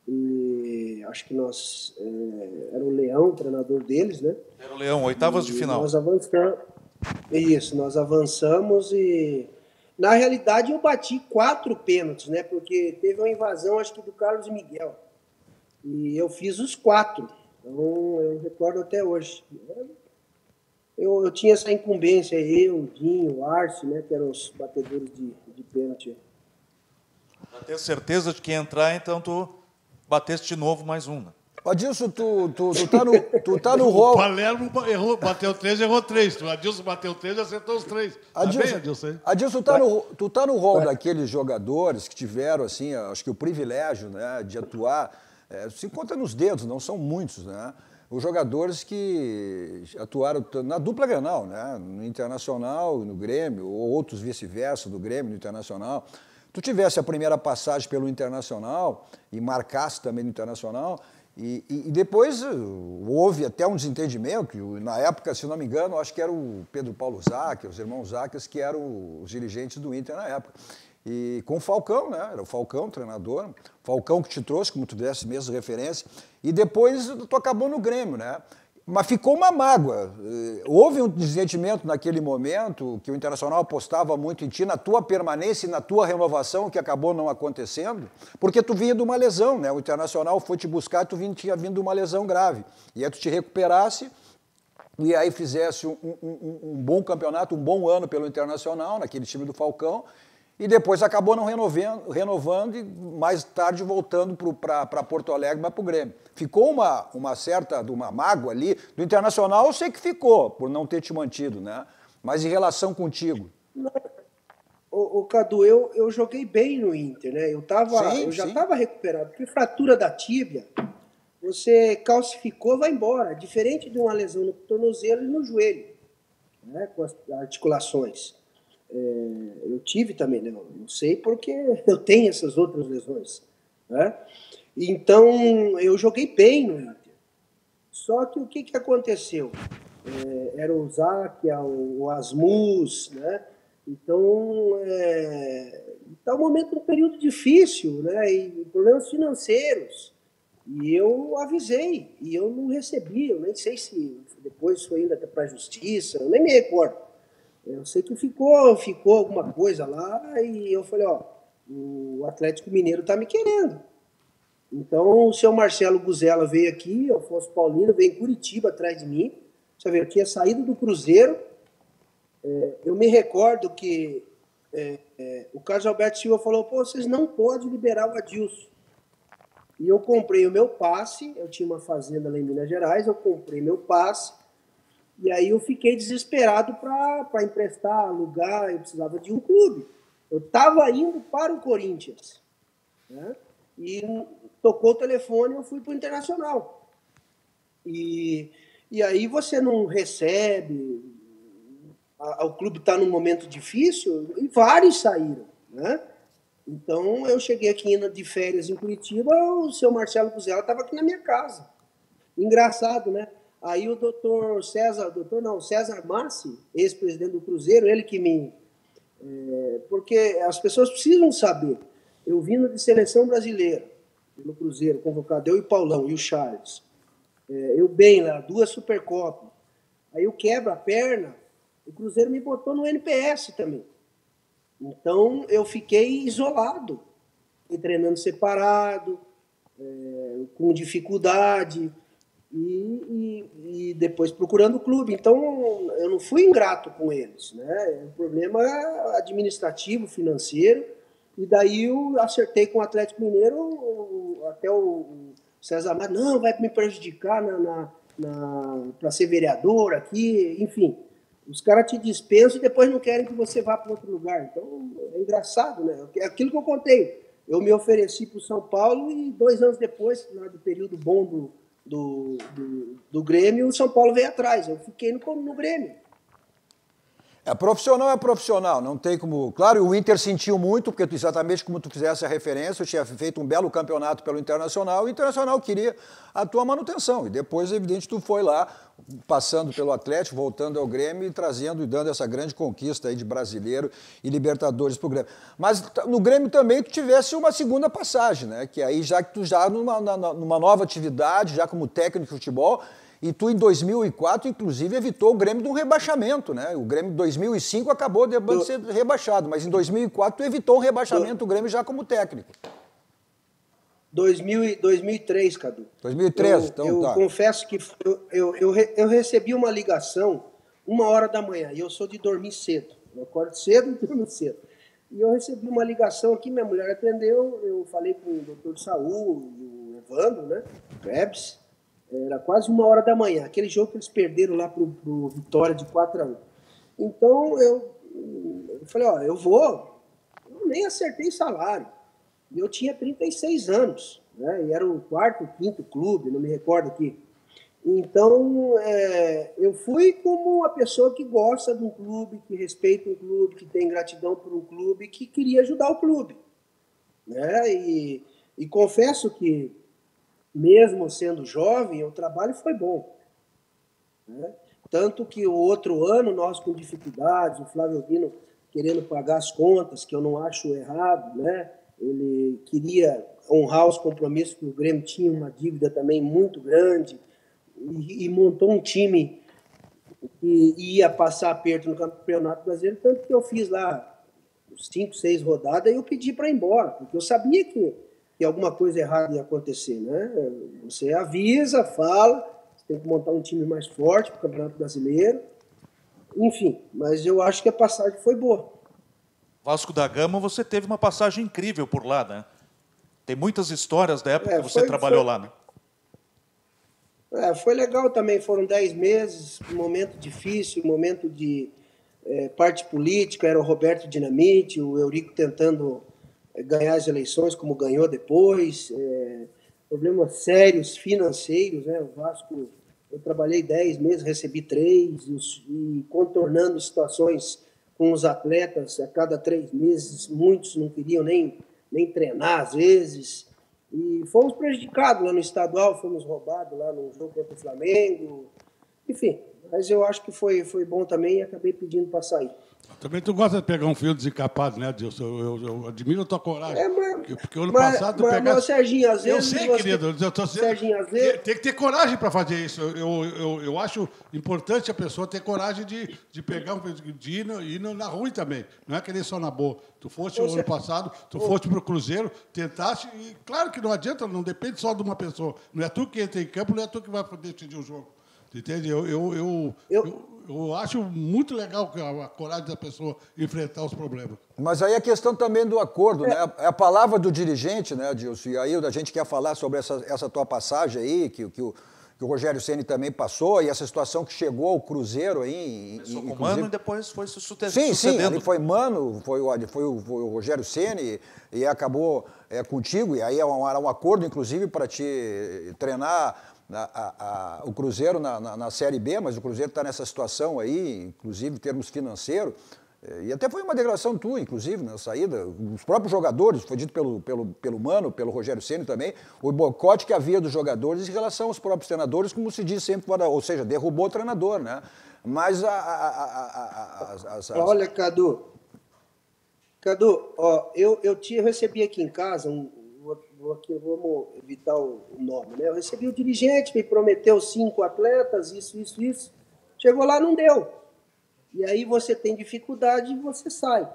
E acho que era o Leão, o treinador deles, né? Era o Leão, oitavas de final. Nós avançamos. Isso, nós avançamos e... Na realidade, eu bati 4 pênaltis, né? Porque teve uma invasão, acho que do Carlos Miguel. E eu fiz os 4. Então, eu recordo até hoje. Eu tinha essa incumbência aí, o Dinho, o Arce, né? Que eram os batedores de pênalti. Pra ter certeza de que ia entrar, então tu bateste de novo mais um, né? Adilson, tu tá no rol. O Palermo errou, bateu 3, errou 3. O Adilson bateu 3 e acertou os 3. Adilson, tu tá no rol daqueles jogadores que tiveram, assim, acho que o privilégio, né, de atuar, se conta nos dedos, não são muitos, né? Os jogadores que atuaram na dupla Grenal, né, no Internacional e no Grêmio, ou outros vice-versa, do Grêmio no Internacional. Tu tivesse a primeira passagem pelo Internacional e marcasse também no Internacional. E depois houve até um desentendimento, na época, se não me engano, acho que era o Pedro Paulo Zacchia, os irmãos Zacchia, que eram os dirigentes do Inter na época. E com o Falcão, né? Era o Falcão, o treinador. Falcão que te trouxe, como tu desse mesmo referência. E depois tu acabou no Grêmio, né? Mas ficou uma mágoa. Houve um desentendimento naquele momento, que o Internacional apostava muito em ti, na tua permanência e na tua renovação, que acabou não acontecendo, porque tu vinha de uma lesão, né? O Internacional foi te buscar, tu tinha vindo de uma lesão grave. E aí tu te recuperasse, e aí fizesse um bom campeonato, um bom ano pelo Internacional, naquele time do Falcão, e depois acabou não renovando e mais tarde voltando para Porto Alegre, mas para o Grêmio. Ficou uma certa uma mágoa ali. Do Internacional eu sei que ficou, por não ter te mantido, né? Mas em relação contigo? Ô Cadu, eu joguei bem no Inter, né? Eu já estava recuperado, porque fratura da tíbia, você calcificou, vai embora. Diferente de uma lesão no tornozelo e no joelho, né? Com as articulações. Eu tive também, né? Não sei porque eu tenho essas outras lesões, né? Então, eu joguei bem no Inter. Só que o que aconteceu? Era o Záquia, o Asmus, né? Então, está um momento, um período difícil, né? E problemas financeiros. E eu avisei, e eu não recebi, eu nem sei se depois foi ainda para a justiça, eu nem me recordo. Eu sei que ficou alguma coisa lá, e eu falei, ó, o Atlético Mineiro está me querendo. Então, o seu Marcelo Guzela veio aqui, o Afonso Paulino veio em Curitiba atrás de mim. Você vê, eu tinha saído do Cruzeiro. Eu me recordo que o Carlos Alberto Silva falou, pô, vocês não podem liberar o Adilson. E eu comprei o meu passe, eu tinha uma fazenda lá em Minas Gerais, eu comprei meu passe, e aí eu fiquei desesperado para emprestar, alugar, eu precisava de um clube. Eu estava indo para o Corinthians, né? E tocou o telefone e eu fui para o Internacional. E aí você não recebe, o clube está num momento difícil, e vários saíram, né? Então, eu cheguei aqui de férias em Curitiba, o seu Marcelo Guzela estava aqui na minha casa. Engraçado, né? Aí o César Massi, ex-presidente do Cruzeiro, ele que porque as pessoas precisam saber. Eu vindo de seleção brasileira, no Cruzeiro, convocado, eu e o Paulão, e o Charles. Eu bem lá, 2 Supercopas. Aí eu quebro a perna, o Cruzeiro me botou no NPS também. Então, eu fiquei isolado, treinando separado, com dificuldade, e depois procurando o clube. Então, eu não fui ingrato com eles, né? O problema administrativo, financeiro, e daí eu acertei com o Atlético Mineiro, até o César Mar, não, vai me prejudicar para ser vereador aqui, enfim. Os caras te dispensam e depois não querem que você vá para outro lugar. Então, é engraçado, né? É aquilo que eu contei. Eu me ofereci para o São Paulo e 2 anos depois, do período bom do Grêmio, o São Paulo veio atrás. Eu fiquei no Grêmio. Profissional, não tem como... Claro, o Inter sentiu muito, porque exatamente como tu fizesse a referência, eu tinha feito um belo campeonato pelo Internacional, e o Internacional queria a tua manutenção. E depois, evidente, tu foi lá, passando pelo Atlético, voltando ao Grêmio e trazendo e dando essa grande conquista aí de brasileiro e Libertadores pro Grêmio. Mas no Grêmio também tu tivesse uma segunda passagem, né? Que aí já que tu numa nova atividade, já como técnico de futebol... E tu, em 2004, inclusive, evitou o Grêmio de um rebaixamento, né? O Grêmio, em 2005, acabou de ser rebaixado, mas em 2004 tu evitou um rebaixamento do Grêmio já como técnico. 2003, Cadu. 2003, então eu tá. Eu confesso que eu recebi uma ligação 1h da manhã, e eu sou de dormir cedo. Eu acordo cedo e durmo cedo. E eu recebi uma ligação aqui, minha mulher atendeu, eu falei com o doutor de saúde, o Evandro, né? O Krebs. Era quase 1h da manhã, aquele jogo que eles perderam lá pro Vitória de 4-1. Então, eu falei, ó, eu nem acertei salário. E eu tinha 36 anos, né? E era o 4º, 5º clube, não me recordo aqui. Então, eu fui como uma pessoa que gosta de um clube, que respeita um clube, que tem gratidão por um clube, que queria ajudar o clube, né? E confesso que, mesmo sendo jovem, o trabalho foi bom, né? Tanto que o outro ano, nós com dificuldades, o Flávio Dino querendo pagar as contas, que eu não acho errado, né? Ele queria honrar os compromissos, que o Grêmio tinha uma dívida também muito grande, e montou um time que ia passar aperto no Campeonato Brasileiro, tanto que eu fiz lá 5, 6 rodadas e eu pedi para ir embora, porque eu sabia que alguma coisa errada ia acontecer, né? Você avisa, fala, você tem que montar um time mais forte para o Campeonato Brasileiro, enfim, mas eu acho que a passagem foi boa. Vasco da Gama, você teve uma passagem incrível por lá, né? Tem muitas histórias da época que você trabalhou lá, né? Foi legal também, foram 10 meses, um momento difícil, um momento de parte política, era o Roberto Dinamite, o Eurico tentando ganhar as eleições, como ganhou depois, problemas sérios financeiros, né? O Vasco, eu trabalhei 10 meses, recebi 3, e contornando situações com os atletas a cada 3 meses, muitos não queriam nem treinar às vezes, e fomos prejudicados lá no estadual, fomos roubados lá no jogo contra o Flamengo, enfim, mas eu acho que foi bom também e acabei pedindo para sair. Também tu gosta de pegar um fio desencapado, né, Dilson? Eu admiro a tua coragem. Porque ano passado tu pegaste... Mas, Serginho, às vezes... Eu sei, querido. Eu tô dizendo, Serginho, às vezes... Tem que ter coragem para fazer isso. Eu acho importante a pessoa ter coragem de pegar de ir na ruim também. Não é querer só na boa. Tu foste o ano passado, tu foste para o Cruzeiro, tentaste... E claro que não adianta, não depende só de uma pessoa. Não é tu que entra em campo, não é tu que vai decidir o jogo. Entende? Eu acho muito legal a coragem da pessoa enfrentar os problemas. Mas aí a questão também do acordo, né? É a palavra do dirigente, né, Dilson? E aí a gente quer falar sobre essa tua passagem aí, que o Rogério Ceni também passou, e essa situação que chegou ao Cruzeiro aí. Começou com o Mano e depois foi se sucedendo. Sim, ali foi Mano, foi o Rogério Ceni, e acabou contigo, e aí era um acordo, inclusive, para te treinar o Cruzeiro na Série B, mas o Cruzeiro está nessa situação aí, inclusive em termos financeiros, e até foi uma declaração tua, inclusive, na saída, os próprios jogadores, foi dito pelo Mano, pelo Rogério Ceni também, o boicote que havia dos jogadores em relação aos próprios treinadores, como se diz sempre, ou seja, derrubou o treinador, né? Mas Olha, Cadu, ó, eu recebi aqui em casa vamos evitar o nome, né? Eu recebi o dirigente, me prometeu 5 atletas, isso. Chegou lá, não deu. E aí você tem dificuldade e você sai.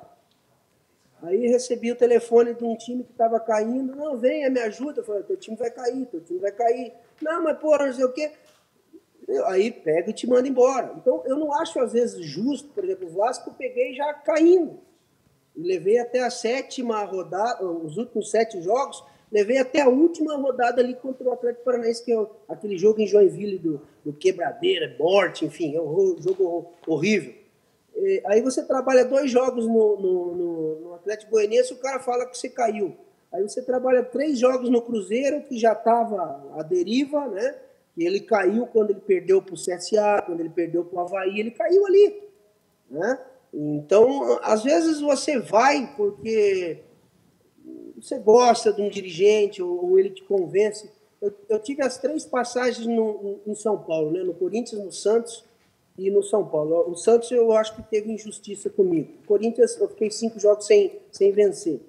Aí recebi o telefone de um time que estava caindo. Não, venha, me ajuda. Eu falei, teu time vai cair. Não, mas porra, não sei o quê. Aí pega e te manda embora. Então, eu não acho, às vezes, justo, por exemplo, o Vasco eu peguei já caindo. E levei até a 7ª rodada, os últimos 7 jogos, levei até a última rodada ali contra o Atlético Paranaense, que é aquele jogo em Joinville do Quebradeira, Morte, enfim, é um jogo horrível. Aí você trabalha 2 jogos no Atlético Goianiense, o cara fala que você caiu. Aí você trabalha 3 jogos no Cruzeiro, que já estava à deriva, né? E ele caiu quando ele perdeu para o CSA, quando ele perdeu para o Avaí, ele caiu ali, né? Então, às vezes você vai porque você gosta de um dirigente ou ele te convence. Eu tive as 3 passagens em São Paulo, né? No Corinthians, no Santos e no São Paulo. O Santos eu acho que teve injustiça comigo. O Corinthians eu fiquei 5 jogos sem vencer.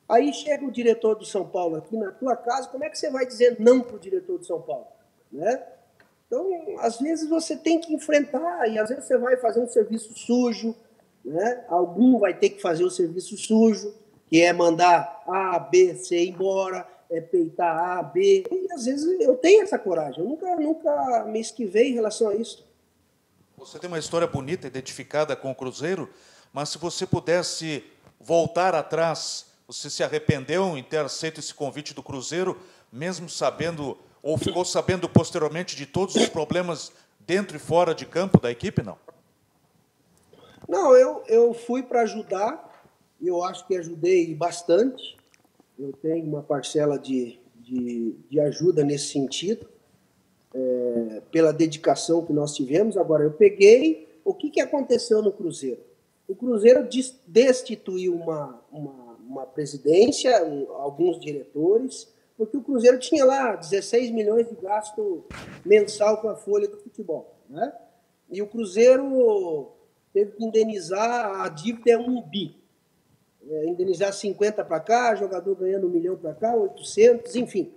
Aí chega o diretor do São Paulo aqui na tua casa, como é que você vai dizer não para o diretor do São Paulo? Né? Então, às vezes você tem que enfrentar e às vezes você vai fazer um serviço sujo, né? Algum vai ter que fazer o serviço sujo, que é mandar A, B, C embora, peitar A, B. E às vezes eu tenho essa coragem. Eu nunca me esquivei em relação a isso. Você tem uma história bonita, identificada com o Cruzeiro, mas se você pudesse voltar atrás, você se arrependeu em ter aceito esse convite do Cruzeiro, mesmo sabendo, ou ficou sabendo posteriormente de todos os problemas dentro e fora de campo da equipe, não? Não, eu fui para ajudar, eu acho que ajudei bastante. Eu tenho uma parcela de ajuda nesse sentido, pela dedicação que nós tivemos. Agora, eu peguei... O que aconteceu no Cruzeiro? O Cruzeiro destituiu uma presidência, alguns diretores, porque o Cruzeiro tinha lá 16 milhões de gasto mensal com a folha do futebol, né? E o Cruzeiro teve que indenizar, a dívida é 1 bi. Indenizar 50 para cá, jogador ganhando 1 milhão para cá, 800, enfim.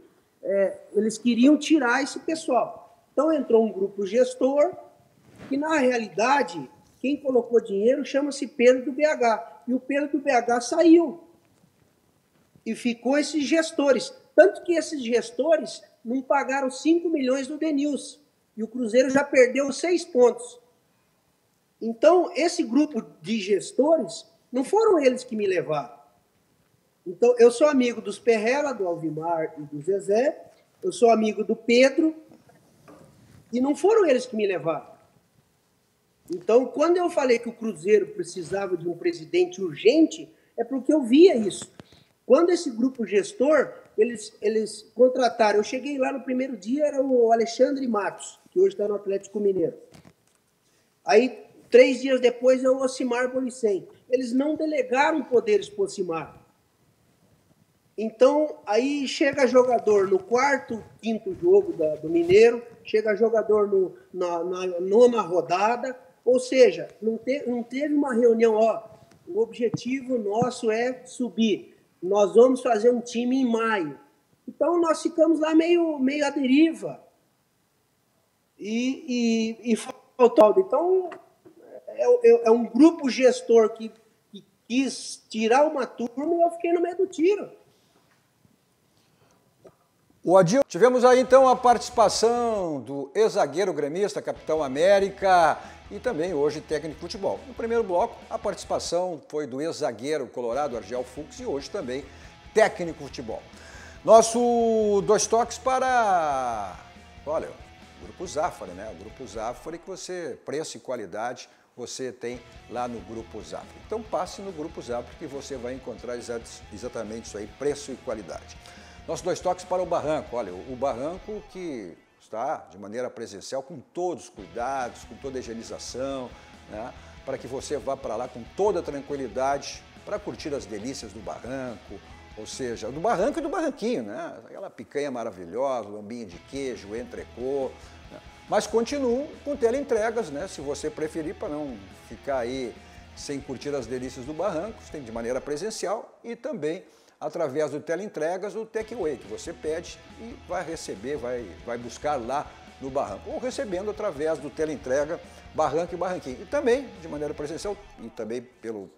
Eles queriam tirar esse pessoal. Então entrou um grupo gestor que, na realidade, quem colocou dinheiro chama-se Pedro do BH. E o Pedro do BH saiu. E ficou esses gestores. Tanto que esses gestores não pagaram 5 milhões do Denilson. E o Cruzeiro já perdeu 6 pontos. Então, esse grupo de gestores Não foram eles que me levaram. Então, eu sou amigo dos Perrella, do Alvimar e do Zezé, eu sou amigo do Pedro, e não foram eles que me levaram. Então, quando eu falei que o Cruzeiro precisava de um presidente urgente, é porque eu via isso. Quando esse grupo gestor, eles contrataram, eu cheguei lá no primeiro dia, era o Alexandre Matos, que hoje está no Atlético Mineiro. Aí, 3 dias depois, é o Ocimar Bolicem. Eles não delegaram poderes para o Ocimar. Então, aí chega jogador no 4º, 5º jogo do Mineiro, chega jogador na 9ª rodada, ou seja, não teve uma reunião, ó, o objetivo nosso é subir, nós vamos fazer um time em maio. Então, nós ficamos lá meio à deriva. E faltou. Então, é um grupo gestor que quis tirar uma turma e eu fiquei no meio do tiro. O Adil, tivemos aí então a participação do ex-zagueiro gremista, Capitão América e também hoje técnico de futebol. No primeiro bloco, a participação foi do ex-zagueiro colorado, Argel Fux, e hoje também técnico de futebol. Nosso 2 toques para, olha, o Grupo Zafari, né? O Grupo Zafari que você, preço e qualidade, você tem lá no Grupo Zafari. Então passe no Grupo Zafari que você vai encontrar exatamente isso aí, preço e qualidade. Nossos 2 toques para o Barranco. Olha, o Barranco que está de maneira presencial, com todos os cuidados, com toda a higienização, né? Para que você vá para lá com toda a tranquilidade para curtir as delícias do Barranco, ou seja, do Barranco e do Barranquinho, né? Aquela picanha maravilhosa, lombinho de queijo, entrecô, né? Mas continuam com teleentregas, né? Se você preferir, para não ficar aí sem curtir as delícias do Barranco, você tem de maneira presencial e também através do teleentregas, o takeaway, que você pede e vai receber, vai buscar lá no Barranco. Ou recebendo através do teleentrega Barranco e Barranquinho. E também, de maneira presencial, e também pelo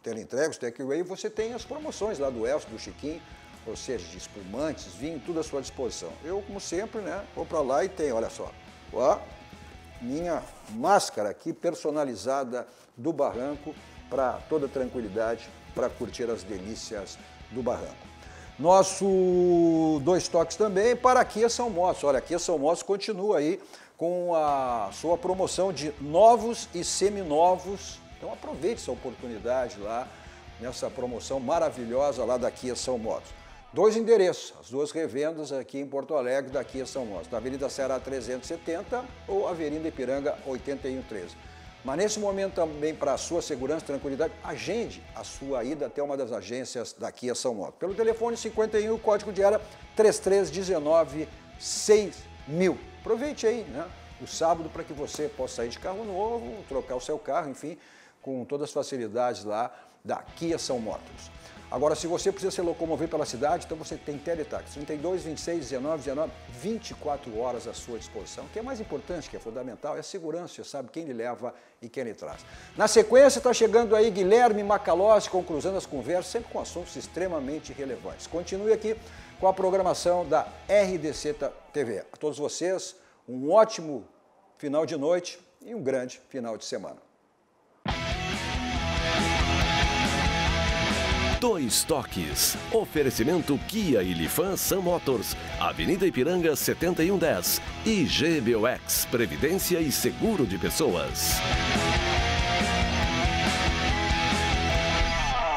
teleentregas, o takeaway, você tem as promoções lá do Elcio, do Chiquinho, ou seja, de espumantes, vinho, tudo à sua disposição. Eu, como sempre, né, vou para lá e tenho, olha só, ó, minha máscara aqui personalizada do Barranco para toda tranquilidade, para curtir as delícias do Barranco. Nosso 2 toques também para a Kia São Motos. Olha, a Kia São Motos continua aí com a sua promoção de novos e seminovos. Então aproveite essa oportunidade lá, nessa promoção maravilhosa lá da Kia São Motos. 2 endereços, as 2 revendas aqui em Porto Alegre da Kia São Motos, na Avenida Ceará 370 ou Avenida Ipiranga 8113. Mas nesse momento também, para a sua segurança e tranquilidade, agende a sua ida até uma das agências da Kia São Motos. Pelo telefone 51, código de área 3319-6000. Aproveite aí, né, o sábado para que você possa sair de carro novo, trocar o seu carro, enfim, com todas as facilidades lá da Kia São Motos. Agora, se você precisa se locomover pela cidade, então você tem teletaxi, 32, 26, 19, 24 horas à sua disposição. O que é mais importante, que é fundamental, é a segurança, você sabe quem lhe leva e quem lhe traz. Na sequência, está chegando aí Guilherme Macalossi, conclusando as conversas, sempre com assuntos extremamente relevantes. Continue aqui com a programação da RDC TV. A todos vocês, um ótimo final de noite e um grande final de semana. 2 toques. Oferecimento Kia e Lifan Sam Motors, Avenida Ipiranga 7110 e GBOX, Previdência e Seguro de Pessoas.